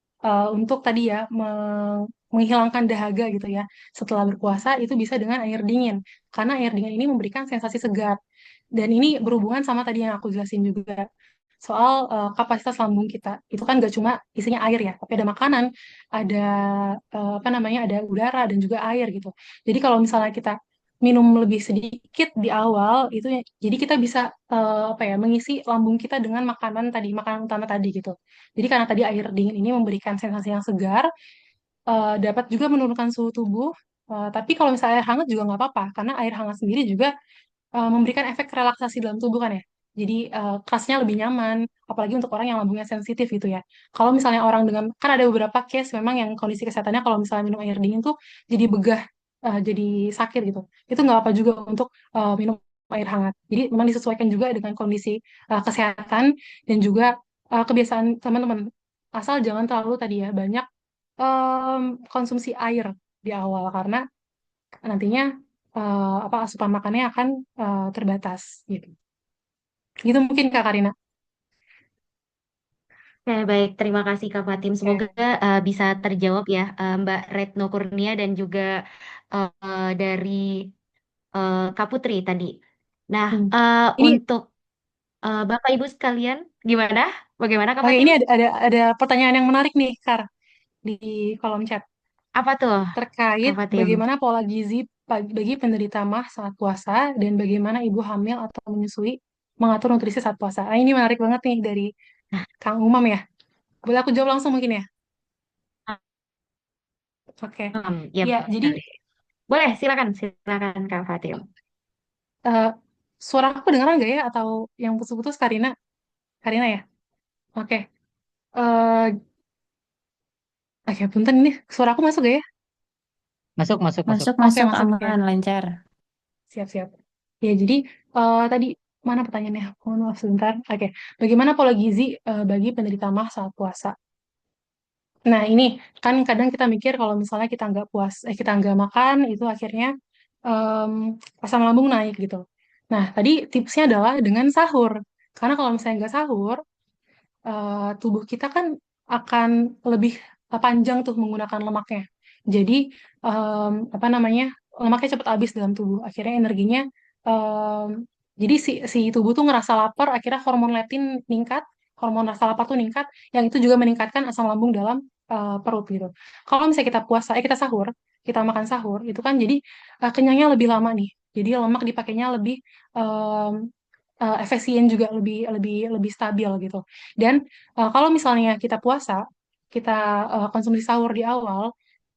untuk tadi ya menghilangkan dahaga gitu ya. Setelah berpuasa itu bisa dengan air dingin. Karena air dingin ini memberikan sensasi segar. Dan ini berhubungan sama tadi yang aku jelasin juga soal kapasitas lambung kita. Itu kan nggak cuma isinya air ya, tapi ada makanan, ada apa namanya, ada udara dan juga air gitu. Jadi kalau misalnya kita minum lebih sedikit di awal itu jadi kita bisa apa ya, mengisi lambung kita dengan makanan tadi, makanan utama tadi gitu. Jadi karena tadi air dingin ini memberikan sensasi yang segar, dapat juga menurunkan suhu tubuh. Tapi kalau misalnya air hangat juga nggak apa-apa karena air hangat sendiri juga memberikan efek relaksasi dalam tubuh kan ya. Jadi kerasnya lebih nyaman, apalagi untuk orang yang lambungnya sensitif gitu ya. Kalau misalnya orang dengan, kan ada beberapa case memang yang kondisi kesehatannya kalau misalnya minum air dingin tuh jadi begah, jadi sakit gitu. Itu nggak apa juga untuk minum air hangat. Jadi memang disesuaikan juga dengan kondisi kesehatan dan juga kebiasaan teman-teman. Asal jangan terlalu tadi ya banyak konsumsi air di awal karena nantinya apa asupan makannya akan terbatas gitu. Gitu mungkin Kak Karina. Oke, baik, terima kasih Kak Fatim. Semoga Oke. bisa terjawab ya Mbak Retno Kurnia dan juga dari Kak Putri tadi. Nah, Hmm. Ini untuk Bapak Ibu sekalian, gimana? Bagaimana Kak Oke, Fatim? ini ada pertanyaan yang menarik nih, Kar, di kolom chat Apa tuh terkait Kak Fatim? bagaimana pola gizi bagi penderita MAH saat puasa dan bagaimana ibu hamil atau menyusui mengatur nutrisi saat puasa. Ah, ini menarik banget nih dari Nah, Kang Umam ya. Boleh aku jawab langsung mungkin ya? Oke. ya Ya, betul jadi sekali. Boleh, silakan Kak Fatim. eh, suara aku kedengeran nggak ya? Atau yang putus-putus Karina? Karina ya? Oke. Eh, oke, punten ini. Suara aku masuk gak ya? Masuk, masuk, masuk. Masuk, Oke, masuk masuk ya. aman, lancar. Siap-siap. Ya, jadi tadi mana pertanyaannya? Mohon maaf sebentar. Oke. Bagaimana pola gizi bagi penderita MAH saat puasa? Nah, ini kan kadang kita mikir kalau misalnya kita nggak kita nggak makan, itu akhirnya em, asam lambung naik gitu. Nah, tadi tipsnya adalah dengan sahur. Karena kalau misalnya nggak sahur, tubuh kita kan akan lebih panjang tuh menggunakan lemaknya. Jadi apa namanya, lemaknya cepat habis dalam tubuh. Akhirnya energinya, em, jadi si tubuh tuh ngerasa lapar. Akhirnya hormon leptin meningkat, hormon rasa lapar tuh meningkat, yang itu juga meningkatkan asam lambung dalam perut gitu. Kalau misalnya kita puasa, kita sahur, kita makan sahur, itu kan jadi kenyangnya lebih lama nih. Jadi lemak dipakainya lebih efisien juga, lebih lebih lebih stabil gitu. Dan kalau misalnya kita puasa, kita konsumsi sahur di awal,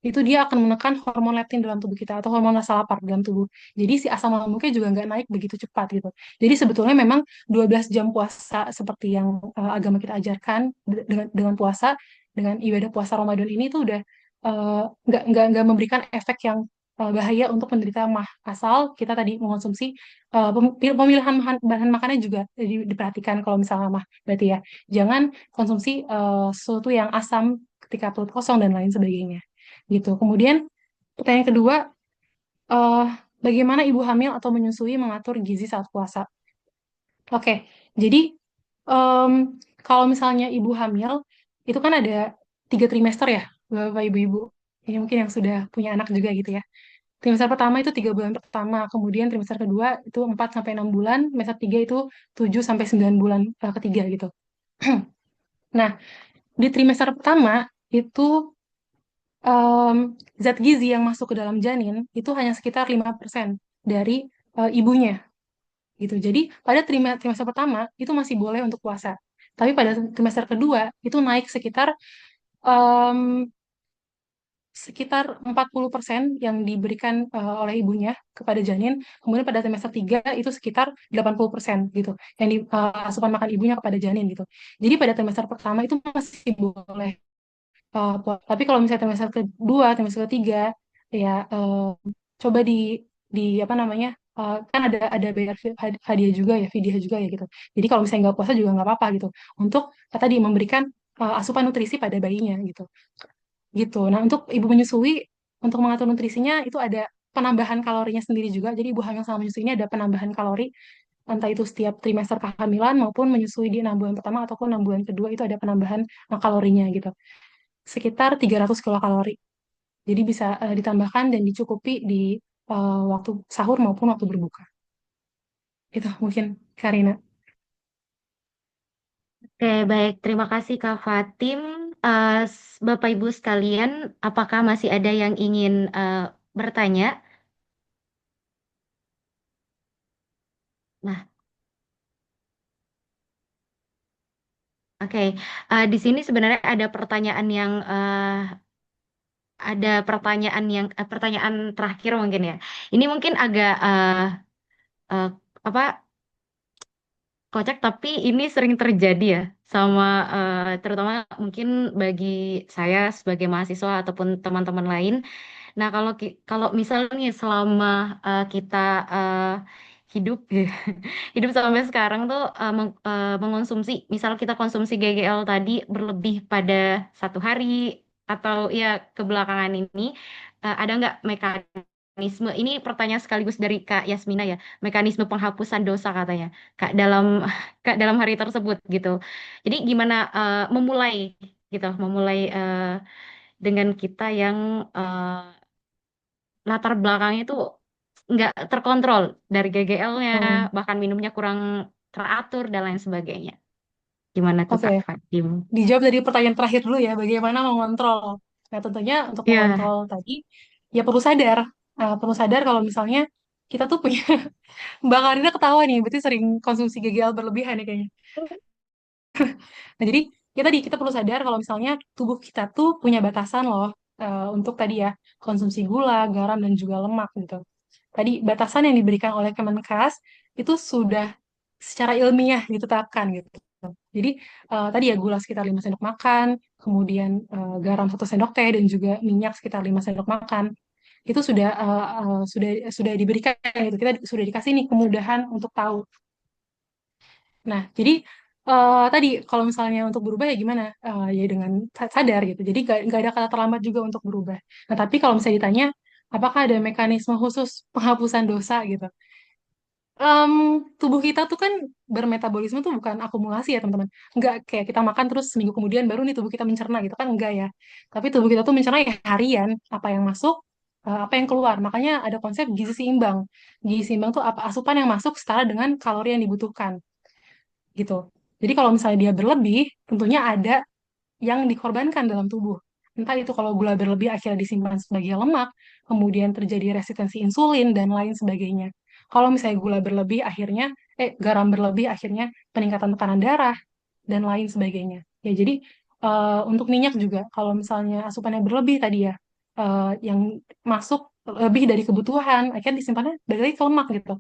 itu dia akan menekan hormon leptin dalam tubuh kita atau hormon rasa lapar dalam tubuh. Jadi si asam lambungnya juga nggak naik begitu cepat gitu. Jadi sebetulnya memang 12 jam puasa seperti yang agama kita ajarkan, dengan puasa, dengan ibadah puasa Ramadan ini tuh udah nggak memberikan efek yang bahaya untuk penderita MAH, asal kita tadi mengonsumsi pemilihan bahan makannya juga diperhatikan. Kalau misalnya mah berarti ya jangan konsumsi sesuatu yang asam ketika perut kosong dan lain sebagainya gitu. Kemudian pertanyaan kedua, eh, bagaimana ibu hamil atau menyusui mengatur gizi saat puasa? Oke, jadi em, kalau misalnya ibu hamil itu kan ada 3 trimester ya, bapak ibu-ibu. Ini mungkin yang sudah punya anak juga gitu ya. Trimester pertama itu 3 bulan pertama, kemudian trimester kedua itu 4 sampai 6 bulan, trimester tiga itu 7 sampai 9 bulan ketiga gitu. Nah, di trimester pertama itu em, zat gizi yang masuk ke dalam janin itu hanya sekitar 5% dari ibunya gitu. Jadi pada trimester pertama itu masih boleh untuk puasa. Tapi pada trimester kedua itu naik sekitar 40% yang diberikan oleh ibunya kepada janin. Kemudian pada trimester 3 itu sekitar 80% gitu, yang di asupan makan ibunya kepada janin gitu. Jadi pada trimester pertama itu masih boleh. Tapi kalau misalnya trimester kedua, trimester ketiga, ya coba di apa namanya, kan ada bayar hadiah juga ya, fidyah juga ya gitu. Jadi kalau misalnya nggak puasa juga nggak apa-apa gitu, untuk tadi memberikan asupan nutrisi pada bayinya gitu gitu. Nah, untuk ibu menyusui, untuk mengatur nutrisinya itu ada penambahan kalorinya sendiri juga. Jadi ibu hamil sama menyusui ini ada penambahan kalori, entah itu setiap trimester kehamilan maupun menyusui di 6 bulan pertama ataupun 6 bulan kedua itu ada penambahan kalorinya gitu. Sekitar 300 kilokalori. Jadi bisa ditambahkan dan dicukupi di waktu sahur maupun waktu berbuka. Itu mungkin Karina. Oke, baik. Terima kasih Kak Fatim. Bapak Ibu sekalian, apakah masih ada yang ingin bertanya? Nah, oke. Di sini sebenarnya ada pertanyaan terakhir mungkin ya. Ini mungkin agak eh, apa kocak, tapi ini sering terjadi ya sama terutama mungkin bagi saya sebagai mahasiswa ataupun teman-teman lain. Nah, kalau misalnya selama kita eh, hidup hidup sampai sekarang tuh mengonsumsi, misal kita konsumsi GGL tadi berlebih pada 1 hari atau ya kebelakangan ini, ada nggak mekanisme? Ini pertanyaan sekaligus dari Kak Yasmina ya, mekanisme penghapusan dosa katanya, Kak dalam Kak dalam hari tersebut gitu. Jadi gimana memulai gitu, memulai dengan kita yang latar belakangnya itu nggak terkontrol dari GGL-nya, Hmm. bahkan minumnya kurang teratur dan lain sebagainya. Gimana tuh Kak Oke, Fatim? dijawab dari pertanyaan terakhir dulu ya, bagaimana mengontrol. Nah, tentunya untuk Ya, mengontrol tadi, ya perlu sadar kalau misalnya kita tuh punya, Mbak Karina ketawa nih, berarti sering konsumsi GGL berlebihan ya kayaknya. Nah, jadi kita perlu sadar kalau misalnya tubuh kita tuh punya batasan loh, untuk tadi ya, konsumsi gula, garam, dan juga lemak gitu. Tadi batasan yang diberikan oleh Kemenkes itu sudah secara ilmiah ditetapkan gitu. Jadi tadi ya gula sekitar 5 sendok makan, kemudian garam 1 sendok teh dan juga minyak sekitar 5 sendok makan. Itu sudah diberikan gitu. Kita sudah dikasih nih kemudahan untuk tahu. Nah, jadi tadi kalau misalnya untuk berubah ya gimana? Ya dengan sadar gitu. Jadi nggak ada kata terlambat juga untuk berubah. Nah, tapi kalau misalnya ditanya, apakah ada mekanisme khusus penghapusan dosa gitu? Em, Tubuh kita tuh kan bermetabolisme tuh bukan akumulasi ya teman-teman. Nggak kayak kita makan terus seminggu kemudian baru nih tubuh kita mencerna gitu kan enggak ya. Tapi tubuh kita tuh mencerna ya harian, apa yang masuk, apa yang keluar. Makanya ada konsep gizi seimbang. Gizi seimbang tuh apa asupan yang masuk setara dengan kalori yang dibutuhkan gitu. Jadi kalau misalnya dia berlebih, tentunya ada yang dikorbankan dalam tubuh. Entah itu kalau gula berlebih akhirnya disimpan sebagai lemak, kemudian terjadi resistensi insulin dan lain sebagainya. Kalau misalnya gula berlebih akhirnya, garam berlebih akhirnya peningkatan tekanan darah dan lain sebagainya. Ya jadi untuk minyak juga, kalau misalnya asupannya berlebih tadi ya, yang masuk lebih dari kebutuhan, akhirnya disimpannya balik lagi ke lemak gitu.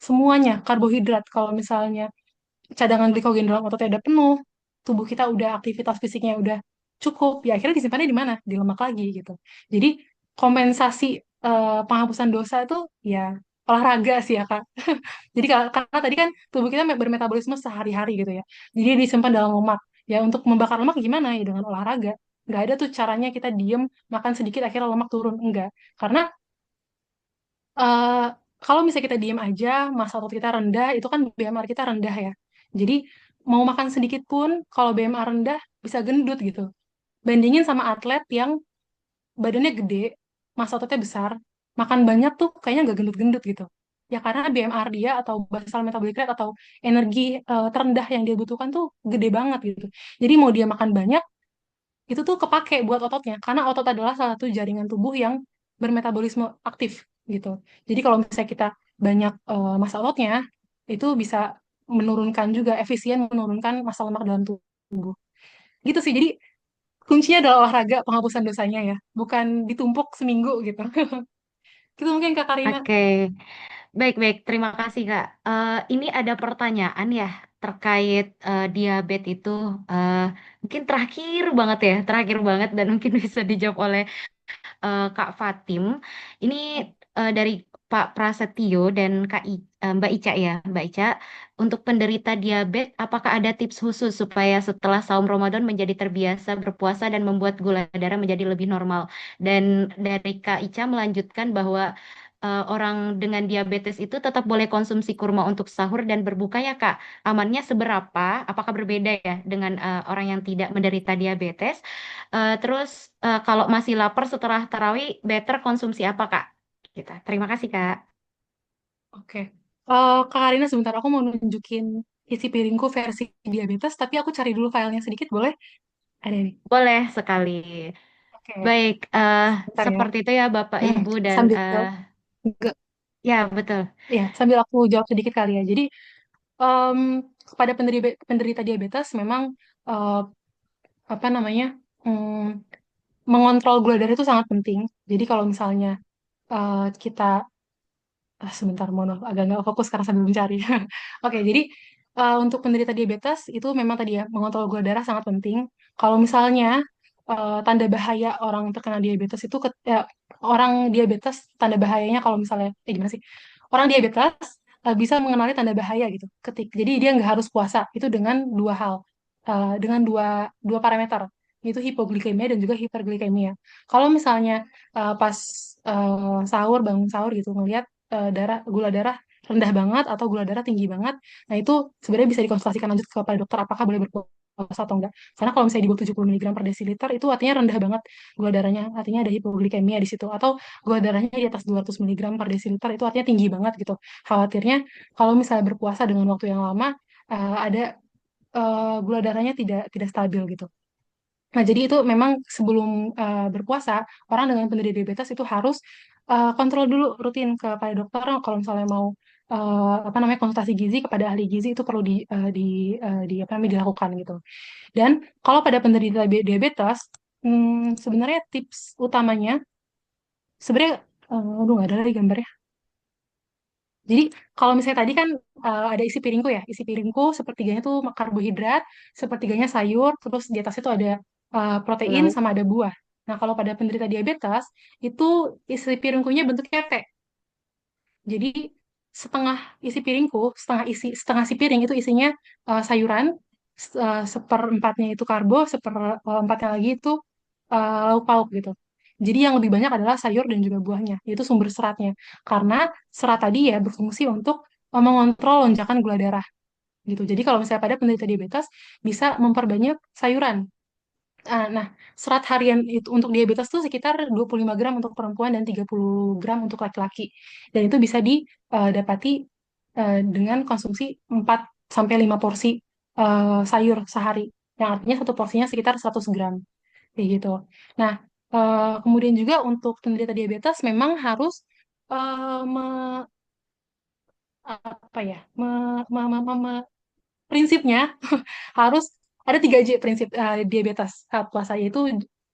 Semuanya karbohidrat, kalau misalnya cadangan glikogen dalam ototnya udah penuh, tubuh kita udah aktivitas fisiknya udah cukup, ya akhirnya disimpannya di mana? Di lemak lagi gitu. Jadi kompensasi penghapusan dosa itu ya olahraga sih ya Kak. Jadi karena tadi kan tubuh kita bermetabolisme sehari-hari gitu ya. Jadi disimpan dalam lemak. Ya untuk membakar lemak gimana ya dengan olahraga. Nggak ada tuh caranya kita diem makan sedikit akhirnya lemak turun. Enggak. Karena eh, kalau misalnya kita diem aja, massa otot kita rendah, itu kan BMR kita rendah ya. Jadi mau makan sedikit pun, kalau BMR rendah bisa gendut gitu. Bandingin sama atlet yang badannya gede, massa ototnya besar, makan banyak tuh kayaknya nggak gendut-gendut gitu. Ya karena BMR dia atau basal metabolic rate atau energi terendah yang dia butuhkan tuh gede banget gitu. Jadi mau dia makan banyak, itu tuh kepake buat ototnya karena otot adalah salah satu jaringan tubuh yang bermetabolisme aktif gitu. Jadi kalau misalnya kita banyak massa ototnya itu bisa menurunkan juga efisien menurunkan massa lemak dalam tubuh. Gitu sih. Jadi kuncinya adalah olahraga penghapusan dosanya ya, bukan ditumpuk seminggu gitu. Gitu mungkin Kak Karina. oke. Baik-baik, terima kasih Kak. Ini ada pertanyaan ya terkait diabetes itu. eh, Mungkin terakhir banget dan mungkin bisa dijawab oleh Kak Fatim. Ini dari Pak Prasetyo dan Mbak Ica ya, Mbak Ica. Untuk penderita diabetes, apakah ada tips khusus supaya setelah saum Ramadan menjadi terbiasa berpuasa dan membuat gula darah menjadi lebih normal? Dan dari Kak Ica melanjutkan bahwa orang dengan diabetes itu tetap boleh konsumsi kurma untuk sahur dan berbuka ya Kak. Amannya seberapa? Apakah berbeda ya dengan orang yang tidak menderita diabetes? Terus kalau masih lapar setelah tarawih, better konsumsi apa Kak? Kita. Terima kasih Kak. Oke. Kak Karina sebentar aku mau nunjukin isi piringku versi diabetes, tapi aku cari dulu filenya sedikit boleh? Ada nih. Boleh sekali. Oke. Baik, Bentar ya. seperti itu ya Bapak Hmm, Ibu dan sambil enggak, ya betul. ya sambil aku jawab sedikit kali ya. Jadi em, kepada penderita diabetes memang eh, apa namanya mengontrol gula darah itu sangat penting. Jadi kalau misalnya kita sebentar agak nggak fokus karena sambil mencari. Oke, jadi untuk penderita diabetes itu memang tadi ya mengontrol gula darah sangat penting. Kalau misalnya tanda bahaya orang terkena diabetes itu orang diabetes tanda bahayanya kalau misalnya gimana sih? Orang diabetes bisa mengenali tanda bahaya gitu. Jadi dia nggak harus puasa itu dengan dua hal, dengan dua parameter yaitu hipoglikemia dan juga hiperglikemia. Kalau misalnya pas bangun sahur gitu ngelihat gula darah rendah banget atau gula darah tinggi banget. Nah, itu sebenarnya bisa dikonsultasikan lanjut kepada dokter apakah boleh berpuasa atau enggak. Karena kalau misalnya di bawah 70 mg per desiliter itu artinya rendah banget gula darahnya, artinya ada hipoglikemia di situ atau gula darahnya di atas 200 mg per desiliter itu artinya tinggi banget gitu. Khawatirnya kalau misalnya berpuasa dengan waktu yang lama ada gula darahnya tidak stabil gitu. Nah, jadi itu memang sebelum berpuasa, orang dengan penderita diabetes itu harus kontrol dulu rutin kepada dokter kalau misalnya mau apa namanya konsultasi gizi kepada ahli gizi itu perlu apa namanya dilakukan gitu. Dan kalau pada penderita diabetes, sebenarnya tips utamanya sebenarnya aduh nggak ada lagi gambarnya. Jadi kalau misalnya tadi kan ada isi piringku ya, isi piringku sepertiganya tuh karbohidrat, sepertiganya sayur, terus di atas itu ada protein Halo. sama ada buah. Nah kalau pada penderita diabetes itu isi piringkunya bentuknya T. Jadi setengah isi piringku, setengah si piring itu isinya sayuran, seperempatnya itu karbo, seperempatnya lagi itu lauk pauk gitu. Jadi yang lebih banyak adalah sayur dan juga buahnya, yaitu sumber seratnya. Karena serat tadi ya berfungsi untuk mengontrol lonjakan gula darah gitu. Jadi kalau misalnya pada penderita diabetes bisa memperbanyak sayuran. Nah, serat harian itu untuk diabetes tuh sekitar 25 gram untuk perempuan dan 30 gram untuk laki-laki. Dan itu bisa didapati dengan konsumsi 4 sampai 5 porsi sayur sehari. Yang artinya satu porsinya sekitar 100 gram. Kayak gitu. Nah, kemudian juga untuk penderita diabetes memang harus eh, me- apa ya? Prinsipnya harus ada 3J prinsip diabetes saat puasa yaitu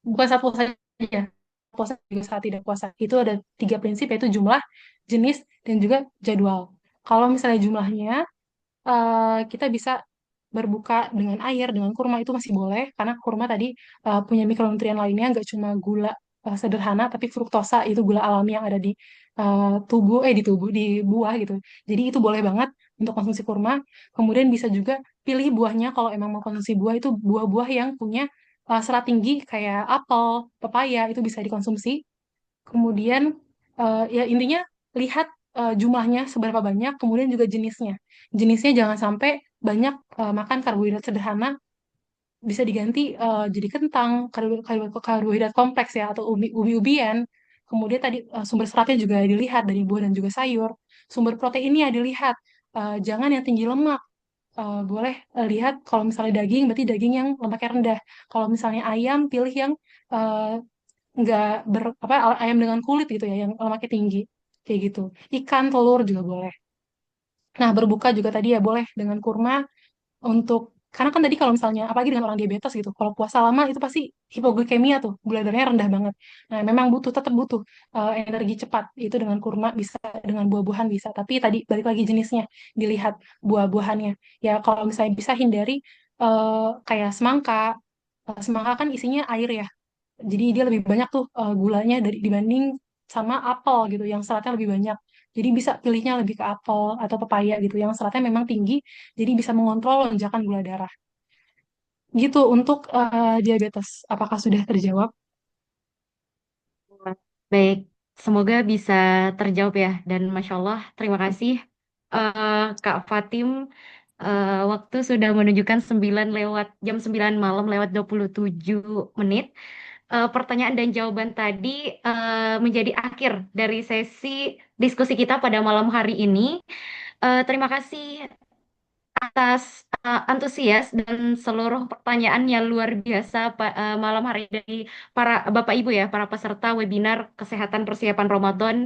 bukan saat puasa aja puasa juga saat tidak puasa itu ada 3 prinsip yaitu jumlah jenis dan juga jadwal kalau misalnya jumlahnya kita bisa berbuka dengan air dengan kurma itu masih boleh karena kurma tadi punya mikronutrien lainnya nggak cuma gula sederhana tapi fruktosa itu gula alami yang ada di di buah gitu jadi itu boleh banget untuk konsumsi kurma kemudian bisa juga pilih buahnya kalau emang mau konsumsi buah itu buah-buah yang punya serat tinggi kayak apel, pepaya itu bisa dikonsumsi. Kemudian ya intinya lihat jumlahnya seberapa banyak, kemudian juga jenisnya. Jenisnya jangan sampai banyak makan karbohidrat sederhana bisa diganti jadi kentang, karbohidrat kompleks ya atau ubi-ubian. Kemudian tadi sumber seratnya juga dilihat dari buah dan juga sayur. Sumber proteinnya dilihat. Jangan yang tinggi lemak boleh lihat kalau misalnya daging berarti daging yang lemaknya rendah. Kalau misalnya ayam pilih yang eh, nggak apa ayam dengan kulit gitu ya yang lemaknya tinggi kayak gitu. Ikan, telur juga boleh. Nah, berbuka juga tadi ya boleh dengan kurma untuk karena kan tadi kalau misalnya apalagi dengan orang diabetes gitu, kalau puasa lama itu pasti hipoglikemia tuh, gula darahnya rendah banget. Nah, memang tetap butuh energi cepat. Itu dengan kurma bisa, dengan buah-buahan bisa. Tapi tadi balik lagi jenisnya, dilihat buah-buahannya. Ya kalau misalnya bisa hindari kayak semangka. Semangka kan isinya air ya. Jadi dia lebih banyak tuh gulanya dibanding sama apel gitu yang seratnya lebih banyak. Jadi bisa pilihnya lebih ke apel atau pepaya gitu yang seratnya memang tinggi, jadi bisa mengontrol lonjakan gula darah. Gitu untuk diabetes. Apakah sudah terjawab? Baik, semoga bisa terjawab ya. Dan Masya Allah, terima kasih Kak Fatim. Waktu sudah menunjukkan 9 lewat jam 9 malam lewat 27 menit. Pertanyaan dan jawaban tadi menjadi akhir dari sesi diskusi kita pada malam hari ini. Terima kasih atas antusias dan seluruh pertanyaan yang luar biasa malam hari dari para Bapak Ibu ya, para peserta webinar Kesehatan Persiapan Ramadan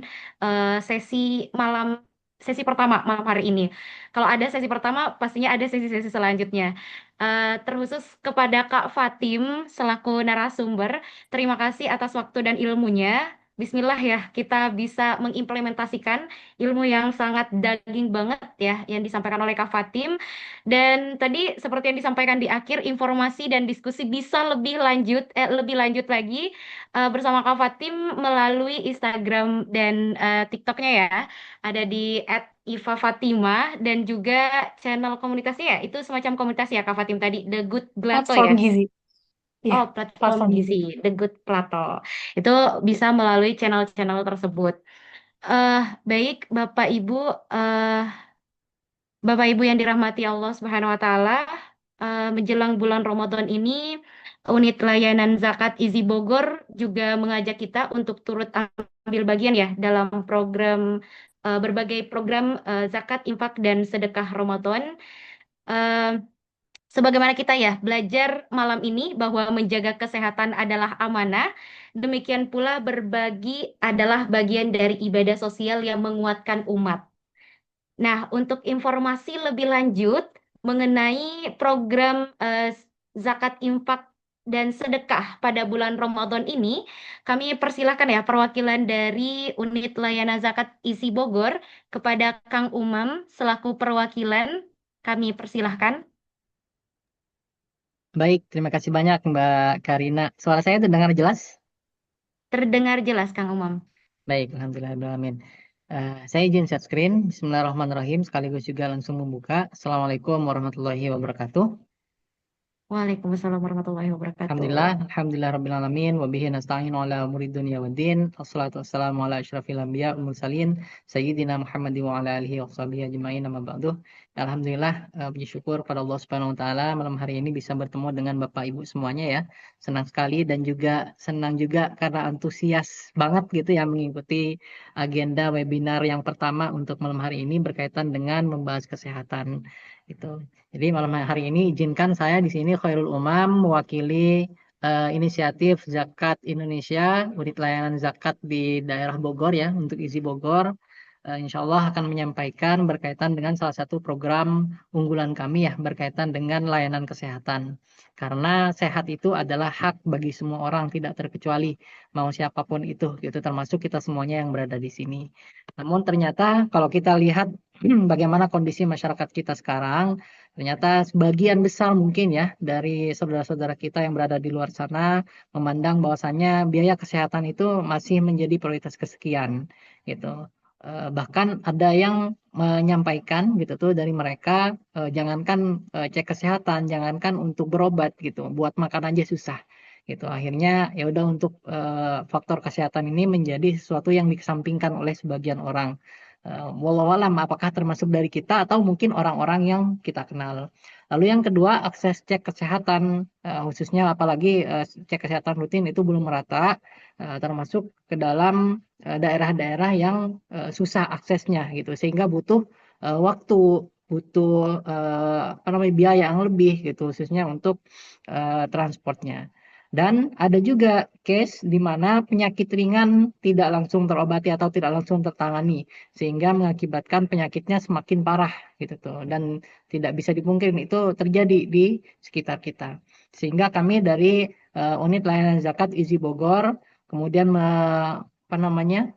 sesi malam sesi pertama malam hari ini. Kalau ada sesi pertama, pastinya ada sesi-sesi selanjutnya. Terkhusus kepada Kak Fatim selaku narasumber, terima kasih atas waktu dan ilmunya. Bismillah ya, kita bisa mengimplementasikan ilmu yang sangat daging banget ya yang disampaikan oleh Kak Fatim. Dan tadi seperti yang disampaikan di akhir, informasi dan diskusi bisa lebih lanjut lagi bersama Kak Fatim melalui Instagram dan TikToknya ya. Ada di @iva_fatima dan juga channel komunitasnya ya. Itu semacam komunitas ya Kak Fatim tadi, The Good Glato Platform ya. gizi. Iya, Oh, platform platform gizi. gizi, The Good Plato. Itu bisa melalui channel-channel tersebut. Eh, baik, Bapak Ibu yang dirahmati Allah Subhanahu wa taala, menjelang bulan Ramadan ini, unit layanan zakat Izi Bogor juga mengajak kita untuk turut ambil bagian ya dalam berbagai program zakat, infak dan sedekah Ramadan. Eh, Sebagaimana kita ya belajar malam ini bahwa menjaga kesehatan adalah amanah, demikian pula berbagi adalah bagian dari ibadah sosial yang menguatkan umat. Nah, untuk informasi lebih lanjut mengenai program zakat infak dan sedekah pada bulan Ramadan ini, kami persilahkan ya perwakilan dari Unit Layanan Zakat Isi Bogor kepada Kang Umam selaku perwakilan. Kami persilahkan. Baik, terima kasih banyak Mbak Karina. Suara saya terdengar jelas? Terdengar jelas, Kang Umam. Baik, alhamdulillahirrahmanirrahim. Saya izin share screen. Bismillahirrahmanirrahim. Sekaligus juga langsung membuka. Assalamualaikum warahmatullahi wabarakatuh. Waalaikumsalam warahmatullahi Alhamdulillah, wabarakatuh. alhamdulillah rabbil alamin wa bihi nasta'inu ala umuri dunya waddin. Wassalatu wassalamu ala asyrafil anbiya wal mursalin sayyidina Muhammad wa ala alihi wa sahbihi ajmain amma ba'du. Alhamdulillah, puji syukur pada Allah Subhanahu wa taala malam hari ini bisa bertemu dengan Bapak Ibu semuanya ya. Senang sekali dan juga senang juga karena antusias banget gitu ya mengikuti agenda webinar yang pertama untuk malam hari ini berkaitan dengan membahas kesehatan. Gitu. Jadi malam hari ini izinkan saya di sini Khairul Umam mewakili inisiatif Zakat Indonesia, unit layanan zakat di daerah Bogor ya, untuk IZI Bogor. Insya Allah akan menyampaikan berkaitan dengan salah satu program unggulan kami ya, berkaitan dengan layanan kesehatan. Karena sehat itu adalah hak bagi semua orang, tidak terkecuali mau siapapun itu, gitu, termasuk kita semuanya yang berada di sini. Namun ternyata kalau kita lihat bagaimana kondisi masyarakat kita sekarang, ternyata sebagian besar mungkin ya dari saudara-saudara kita yang berada di luar sana memandang bahwasannya biaya kesehatan itu masih menjadi prioritas kesekian gitu. Bahkan ada yang menyampaikan gitu tuh dari mereka, jangankan cek kesehatan, jangankan untuk berobat gitu, buat makan aja susah gitu. Akhirnya ya udah untuk faktor kesehatan ini menjadi sesuatu yang dikesampingkan oleh sebagian orang. Walau alam apakah termasuk dari kita atau mungkin orang-orang yang kita kenal. Lalu yang kedua, akses cek kesehatan khususnya apalagi cek kesehatan rutin itu belum merata, termasuk ke dalam daerah-daerah yang susah aksesnya gitu, sehingga butuh waktu, butuh apa namanya biaya yang lebih gitu, khususnya untuk transportnya. Dan ada juga case di mana penyakit ringan tidak langsung terobati atau tidak langsung tertangani, sehingga mengakibatkan penyakitnya semakin parah gitu tuh. Dan tidak bisa dipungkiri itu terjadi di sekitar kita. Sehingga kami dari unit layanan zakat IZI Bogor kemudian apa namanya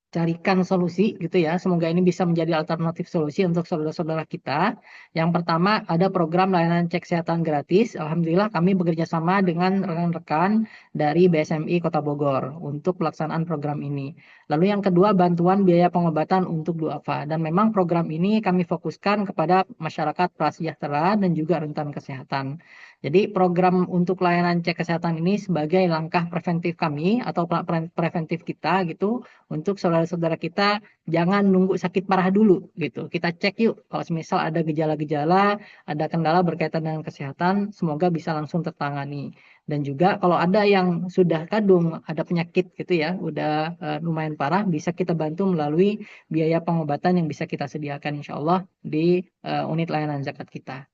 carikan solusi gitu ya. Semoga ini bisa menjadi alternatif solusi untuk saudara-saudara kita. Yang pertama ada program layanan cek kesehatan gratis. Alhamdulillah kami bekerja sama dengan rekan-rekan dari BSMI Kota Bogor untuk pelaksanaan program ini. Lalu yang kedua bantuan biaya pengobatan untuk duafa. Dan memang program ini kami fokuskan kepada masyarakat prasejahtera dan juga rentan kesehatan. Jadi program untuk layanan cek kesehatan ini sebagai langkah preventif kami atau preventif kita gitu untuk saudara-saudara kita jangan nunggu sakit parah dulu gitu. Kita cek yuk kalau misal ada gejala-gejala, ada kendala berkaitan dengan kesehatan, semoga bisa langsung tertangani. Dan juga kalau ada yang sudah kadung ada penyakit gitu ya, udah lumayan parah, bisa kita bantu melalui biaya pengobatan yang bisa kita sediakan insya Allah di unit layanan zakat kita.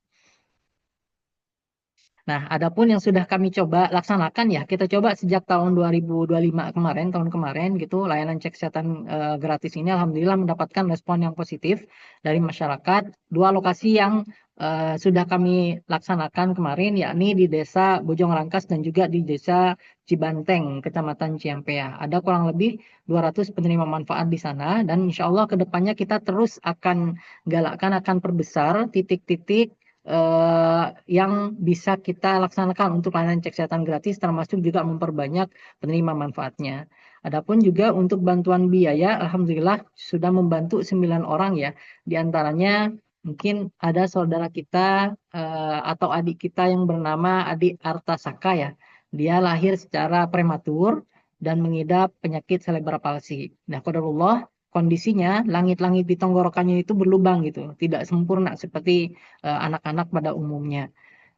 Nah, adapun yang sudah kami coba laksanakan ya, kita coba sejak tahun 2025 kemarin, tahun kemarin gitu, layanan cek kesehatan gratis ini alhamdulillah mendapatkan respon yang positif dari masyarakat. Dua lokasi yang sudah kami laksanakan kemarin, yakni di Desa Bojong Rangkas dan juga di Desa Cibanteng, Kecamatan Ciampea. Ada kurang lebih 200 penerima manfaat di sana, dan insya Allah ke depannya kita terus akan galakkan, akan perbesar titik-titik yang bisa kita laksanakan untuk layanan cek kesehatan gratis, termasuk juga memperbanyak penerima manfaatnya. Adapun juga untuk bantuan biaya, alhamdulillah sudah membantu 9 orang ya. Di antaranya mungkin ada saudara kita atau adik kita yang bernama Adik Artasaka ya. Dia lahir secara prematur dan mengidap penyakit cerebral palsy. Nah, qadarullah kondisinya langit-langit di tenggorokannya itu berlubang gitu, tidak sempurna seperti anak-anak pada umumnya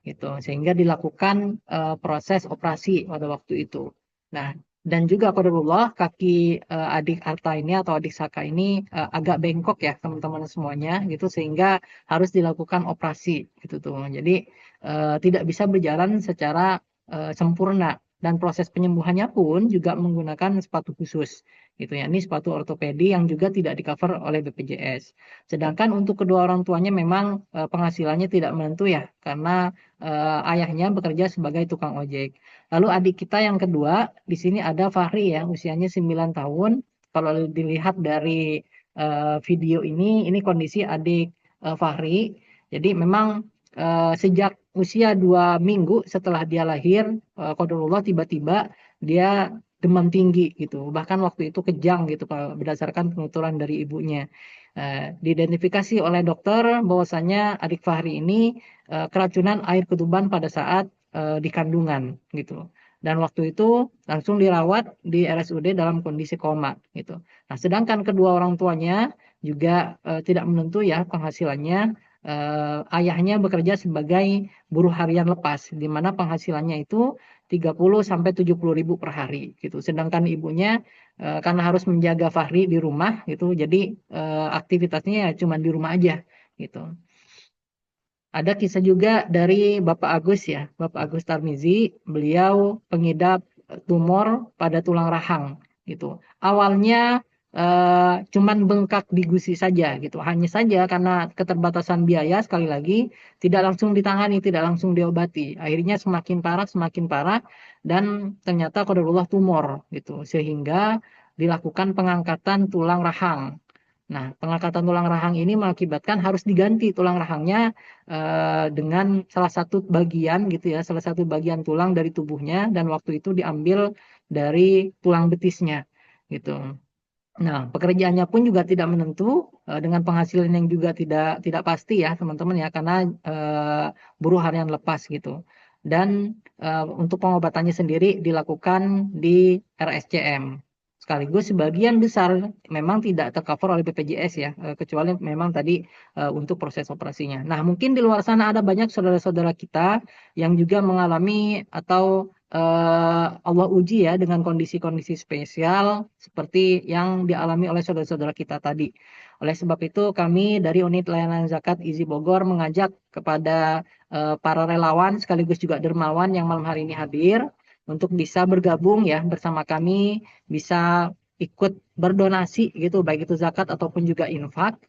gitu, sehingga dilakukan proses operasi pada waktu itu. Nah, Dan juga qadarullah kaki adik Arta ini atau adik Saka ini agak bengkok ya teman-teman semuanya gitu sehingga harus dilakukan operasi gitu tuh. Jadi tidak bisa berjalan secara sempurna dan proses penyembuhannya pun juga menggunakan sepatu khusus gitu ya. Ini sepatu ortopedi yang juga tidak di-cover oleh BPJS. Sedangkan untuk kedua orang tuanya memang penghasilannya tidak menentu ya karena ayahnya bekerja sebagai tukang ojek. Lalu adik kita yang kedua, di sini ada Fahri ya, usianya 9 tahun. Kalau dilihat dari video ini kondisi adik Fahri. Jadi memang sejak usia 2 minggu setelah dia lahir, qadarullah tiba-tiba dia demam tinggi gitu. Bahkan waktu itu kejang gitu kalau berdasarkan penuturan dari ibunya. Diidentifikasi oleh dokter bahwasanya adik Fahri ini keracunan air ketuban pada saat di kandungan gitu. Dan waktu itu langsung dirawat di RSUD dalam kondisi koma gitu. Nah, sedangkan kedua orang tuanya juga tidak menentu ya penghasilannya. Ayahnya bekerja sebagai buruh harian lepas, di mana penghasilannya itu 30 sampai 70 ribu per hari gitu. Sedangkan ibunya karena harus menjaga Fahri di rumah gitu, jadi aktivitasnya ya cuma di rumah aja gitu. Ada kisah juga dari Bapak Agus ya, Bapak Agus Tarmizi, beliau pengidap tumor pada tulang rahang gitu. Awalnya cuman bengkak di gusi saja gitu. Hanya saja karena keterbatasan biaya sekali lagi tidak langsung ditangani, tidak langsung diobati. Akhirnya semakin parah dan ternyata qadarullah tumor gitu. Sehingga dilakukan pengangkatan tulang rahang. Nah, pengangkatan tulang rahang ini mengakibatkan harus diganti tulang rahangnya dengan salah satu bagian gitu ya, salah satu bagian tulang dari tubuhnya dan waktu itu diambil dari tulang betisnya gitu. Nah, pekerjaannya pun juga tidak menentu dengan penghasilan yang juga tidak pasti ya teman-teman ya karena buruh harian lepas gitu. Dan untuk pengobatannya sendiri dilakukan di RSCM. Sekaligus sebagian besar memang tidak tercover oleh BPJS ya, kecuali memang tadi untuk proses operasinya. Nah, mungkin di luar sana ada banyak saudara-saudara kita yang juga mengalami atau Allah uji ya dengan kondisi-kondisi spesial seperti yang dialami oleh saudara-saudara kita tadi. Oleh sebab itu kami dari Unit Layanan Zakat IZI Bogor mengajak kepada para relawan sekaligus juga dermawan yang malam hari ini hadir untuk bisa bergabung ya bersama kami, bisa ikut berdonasi gitu baik itu zakat ataupun juga infak.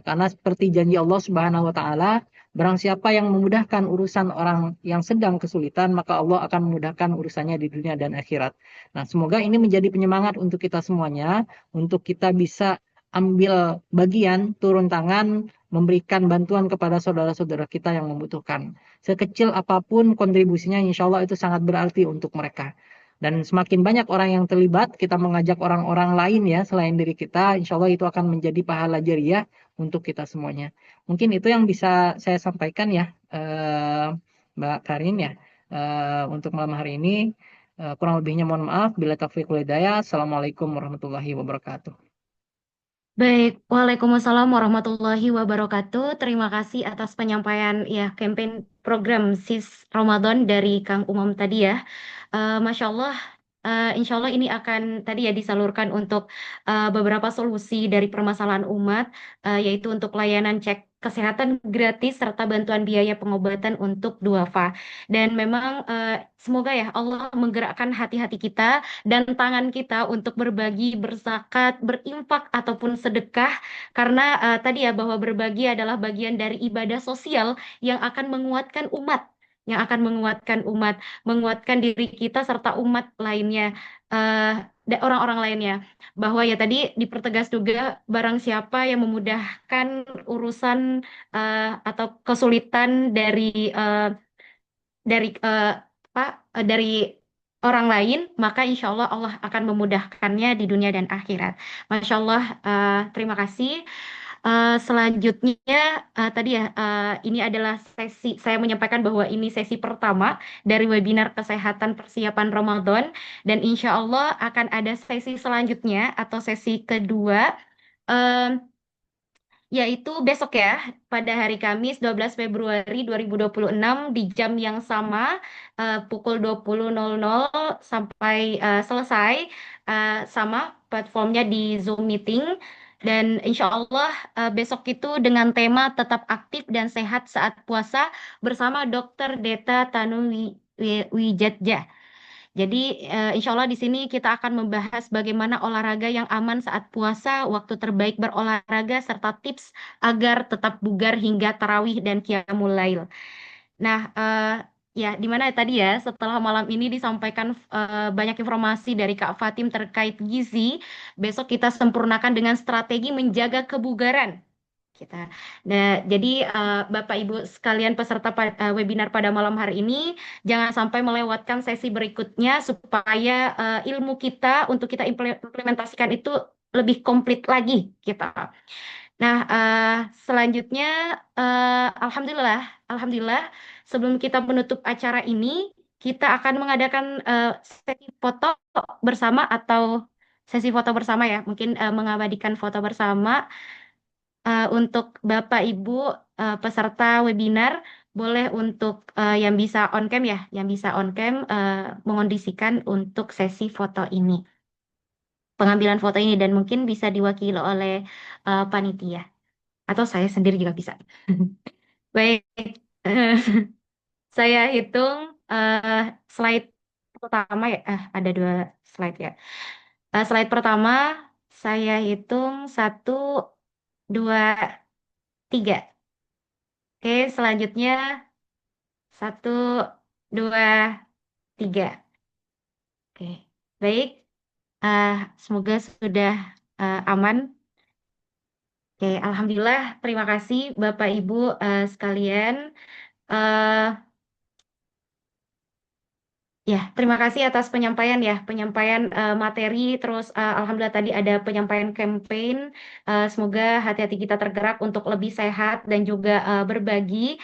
Karena seperti janji Allah Subhanahu wa taala, barang siapa yang memudahkan urusan orang yang sedang kesulitan, maka Allah akan memudahkan urusannya di dunia dan akhirat. Nah, semoga ini menjadi penyemangat untuk kita semuanya, untuk kita bisa ambil bagian, turun tangan, memberikan bantuan kepada saudara-saudara kita yang membutuhkan. Sekecil apapun kontribusinya, insya Allah itu sangat berarti untuk mereka. Dan semakin banyak orang yang terlibat, kita mengajak orang-orang lain ya, selain diri kita, insya Allah itu akan menjadi pahala jariah untuk kita semuanya. Mungkin itu yang bisa saya sampaikan ya, Mbak Karin ya, untuk malam hari ini. Kurang lebihnya mohon maaf. Bila taufiq wal hidayah. Assalamualaikum warahmatullahi wabarakatuh. Baik, Waalaikumsalam warahmatullahi wabarakatuh. Terima kasih atas penyampaian ya campaign program SIS Ramadan dari Kang Umam tadi ya. Masya Allah, insya Allah ini akan tadi ya disalurkan untuk beberapa solusi dari permasalahan umat, yaitu untuk layanan cek kesehatan gratis serta bantuan biaya pengobatan untuk duafa. Dan memang semoga ya Allah menggerakkan hati-hati kita dan tangan kita untuk berbagi, berzakat, berinfak ataupun sedekah karena tadi ya bahwa berbagi adalah bagian dari ibadah sosial yang akan menguatkan umat, menguatkan diri kita serta umat lainnya, orang-orang lainnya. Bahwa ya tadi dipertegas juga barang siapa yang memudahkan urusan atau kesulitan dari orang lain, maka insya Allah Allah akan memudahkannya di dunia dan akhirat. Masya Allah, terima kasih. Selanjutnya tadi ya ini adalah sesi saya menyampaikan bahwa ini sesi pertama dari webinar kesehatan persiapan Ramadan dan insya Allah akan ada sesi selanjutnya atau sesi kedua. yaitu besok ya, pada hari Kamis 12 Februari 2026 di jam yang sama, pukul 20.00 sampai selesai, sama platformnya di Zoom meeting. Dan insya Allah besok itu dengan tema tetap aktif dan sehat saat puasa bersama Dr. Deta Wijatja. Jadi, insya Allah di sini kita akan membahas bagaimana olahraga yang aman saat puasa, waktu terbaik berolahraga, serta tips agar tetap bugar hingga tarawih dan qiyamul lail. Nah, ya di mana tadi ya setelah malam ini disampaikan banyak informasi dari Kak Fatim terkait gizi, besok kita sempurnakan dengan strategi menjaga kebugaran kita. Nah, jadi Bapak Ibu sekalian peserta webinar pada malam hari ini, jangan sampai melewatkan sesi berikutnya supaya ilmu kita untuk kita implementasikan itu lebih komplit lagi kita. Nah, selanjutnya, alhamdulillah, sebelum kita menutup acara ini, kita akan mengadakan sesi foto bersama atau sesi foto bersama ya, mungkin mengabadikan foto bersama. Untuk Bapak Ibu peserta webinar, boleh untuk yang bisa on cam ya, yang bisa on cam mengondisikan untuk sesi foto ini, pengambilan foto ini, dan mungkin bisa diwakili oleh panitia atau saya sendiri juga bisa. Baik, saya hitung slide pertama ya, ada 2 slide ya. Slide pertama saya hitung 1, 2, 3. Oke, selanjutnya 1, 2, 3. Oke, baik. Semoga sudah aman. Oke, alhamdulillah. Terima kasih Bapak Ibu sekalian. Eh, Ya, terima kasih atas penyampaian ya, penyampaian materi, terus alhamdulillah tadi ada penyampaian campaign. Semoga hati-hati kita tergerak untuk lebih sehat dan juga berbagi.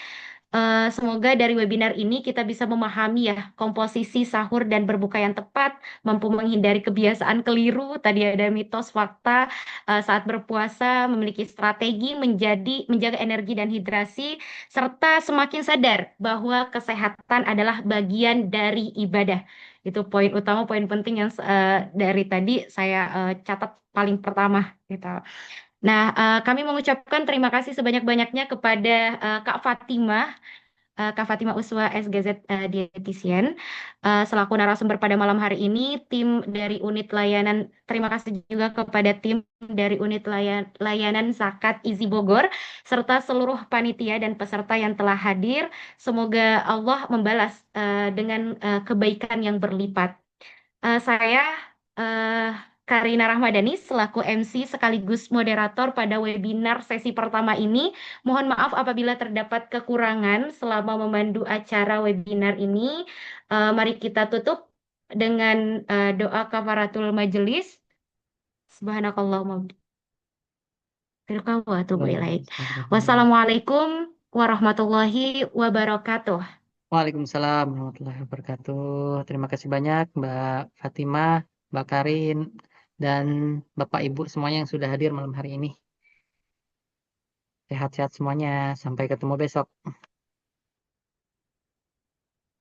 Semoga dari webinar ini kita bisa memahami ya komposisi sahur dan berbuka yang tepat, mampu menghindari kebiasaan keliru. Tadi ada mitos fakta saat berpuasa, memiliki strategi menjaga energi dan hidrasi, serta semakin sadar bahwa kesehatan adalah bagian dari ibadah. Itu poin utama, poin penting yang dari tadi saya catat paling pertama gitu. Nah, kami mengucapkan terima kasih sebanyak-banyaknya kepada Kak Fatimah Uswa SGZ Dietitian selaku narasumber pada malam hari ini. Tim dari unit layanan, terima kasih juga kepada tim dari unit layanan Zakat Izi Bogor serta seluruh panitia dan peserta yang telah hadir. Semoga Allah membalas dengan kebaikan yang berlipat. Saya Karina Rahmadani selaku MC sekaligus moderator pada webinar sesi pertama ini. Mohon maaf apabila terdapat kekurangan selama memandu acara webinar ini. Mari kita tutup dengan doa kafaratul majelis. Subhanakallahumma wa atubu ilaik. Wassalamualaikum warahmatullahi wabarakatuh. Waalaikumsalam warahmatullahi wabarakatuh. Terima kasih banyak Mbak Fatimah, Mbak Karin, dan Bapak Ibu semuanya yang sudah hadir malam hari ini. Sehat-sehat semuanya. Sampai ketemu besok.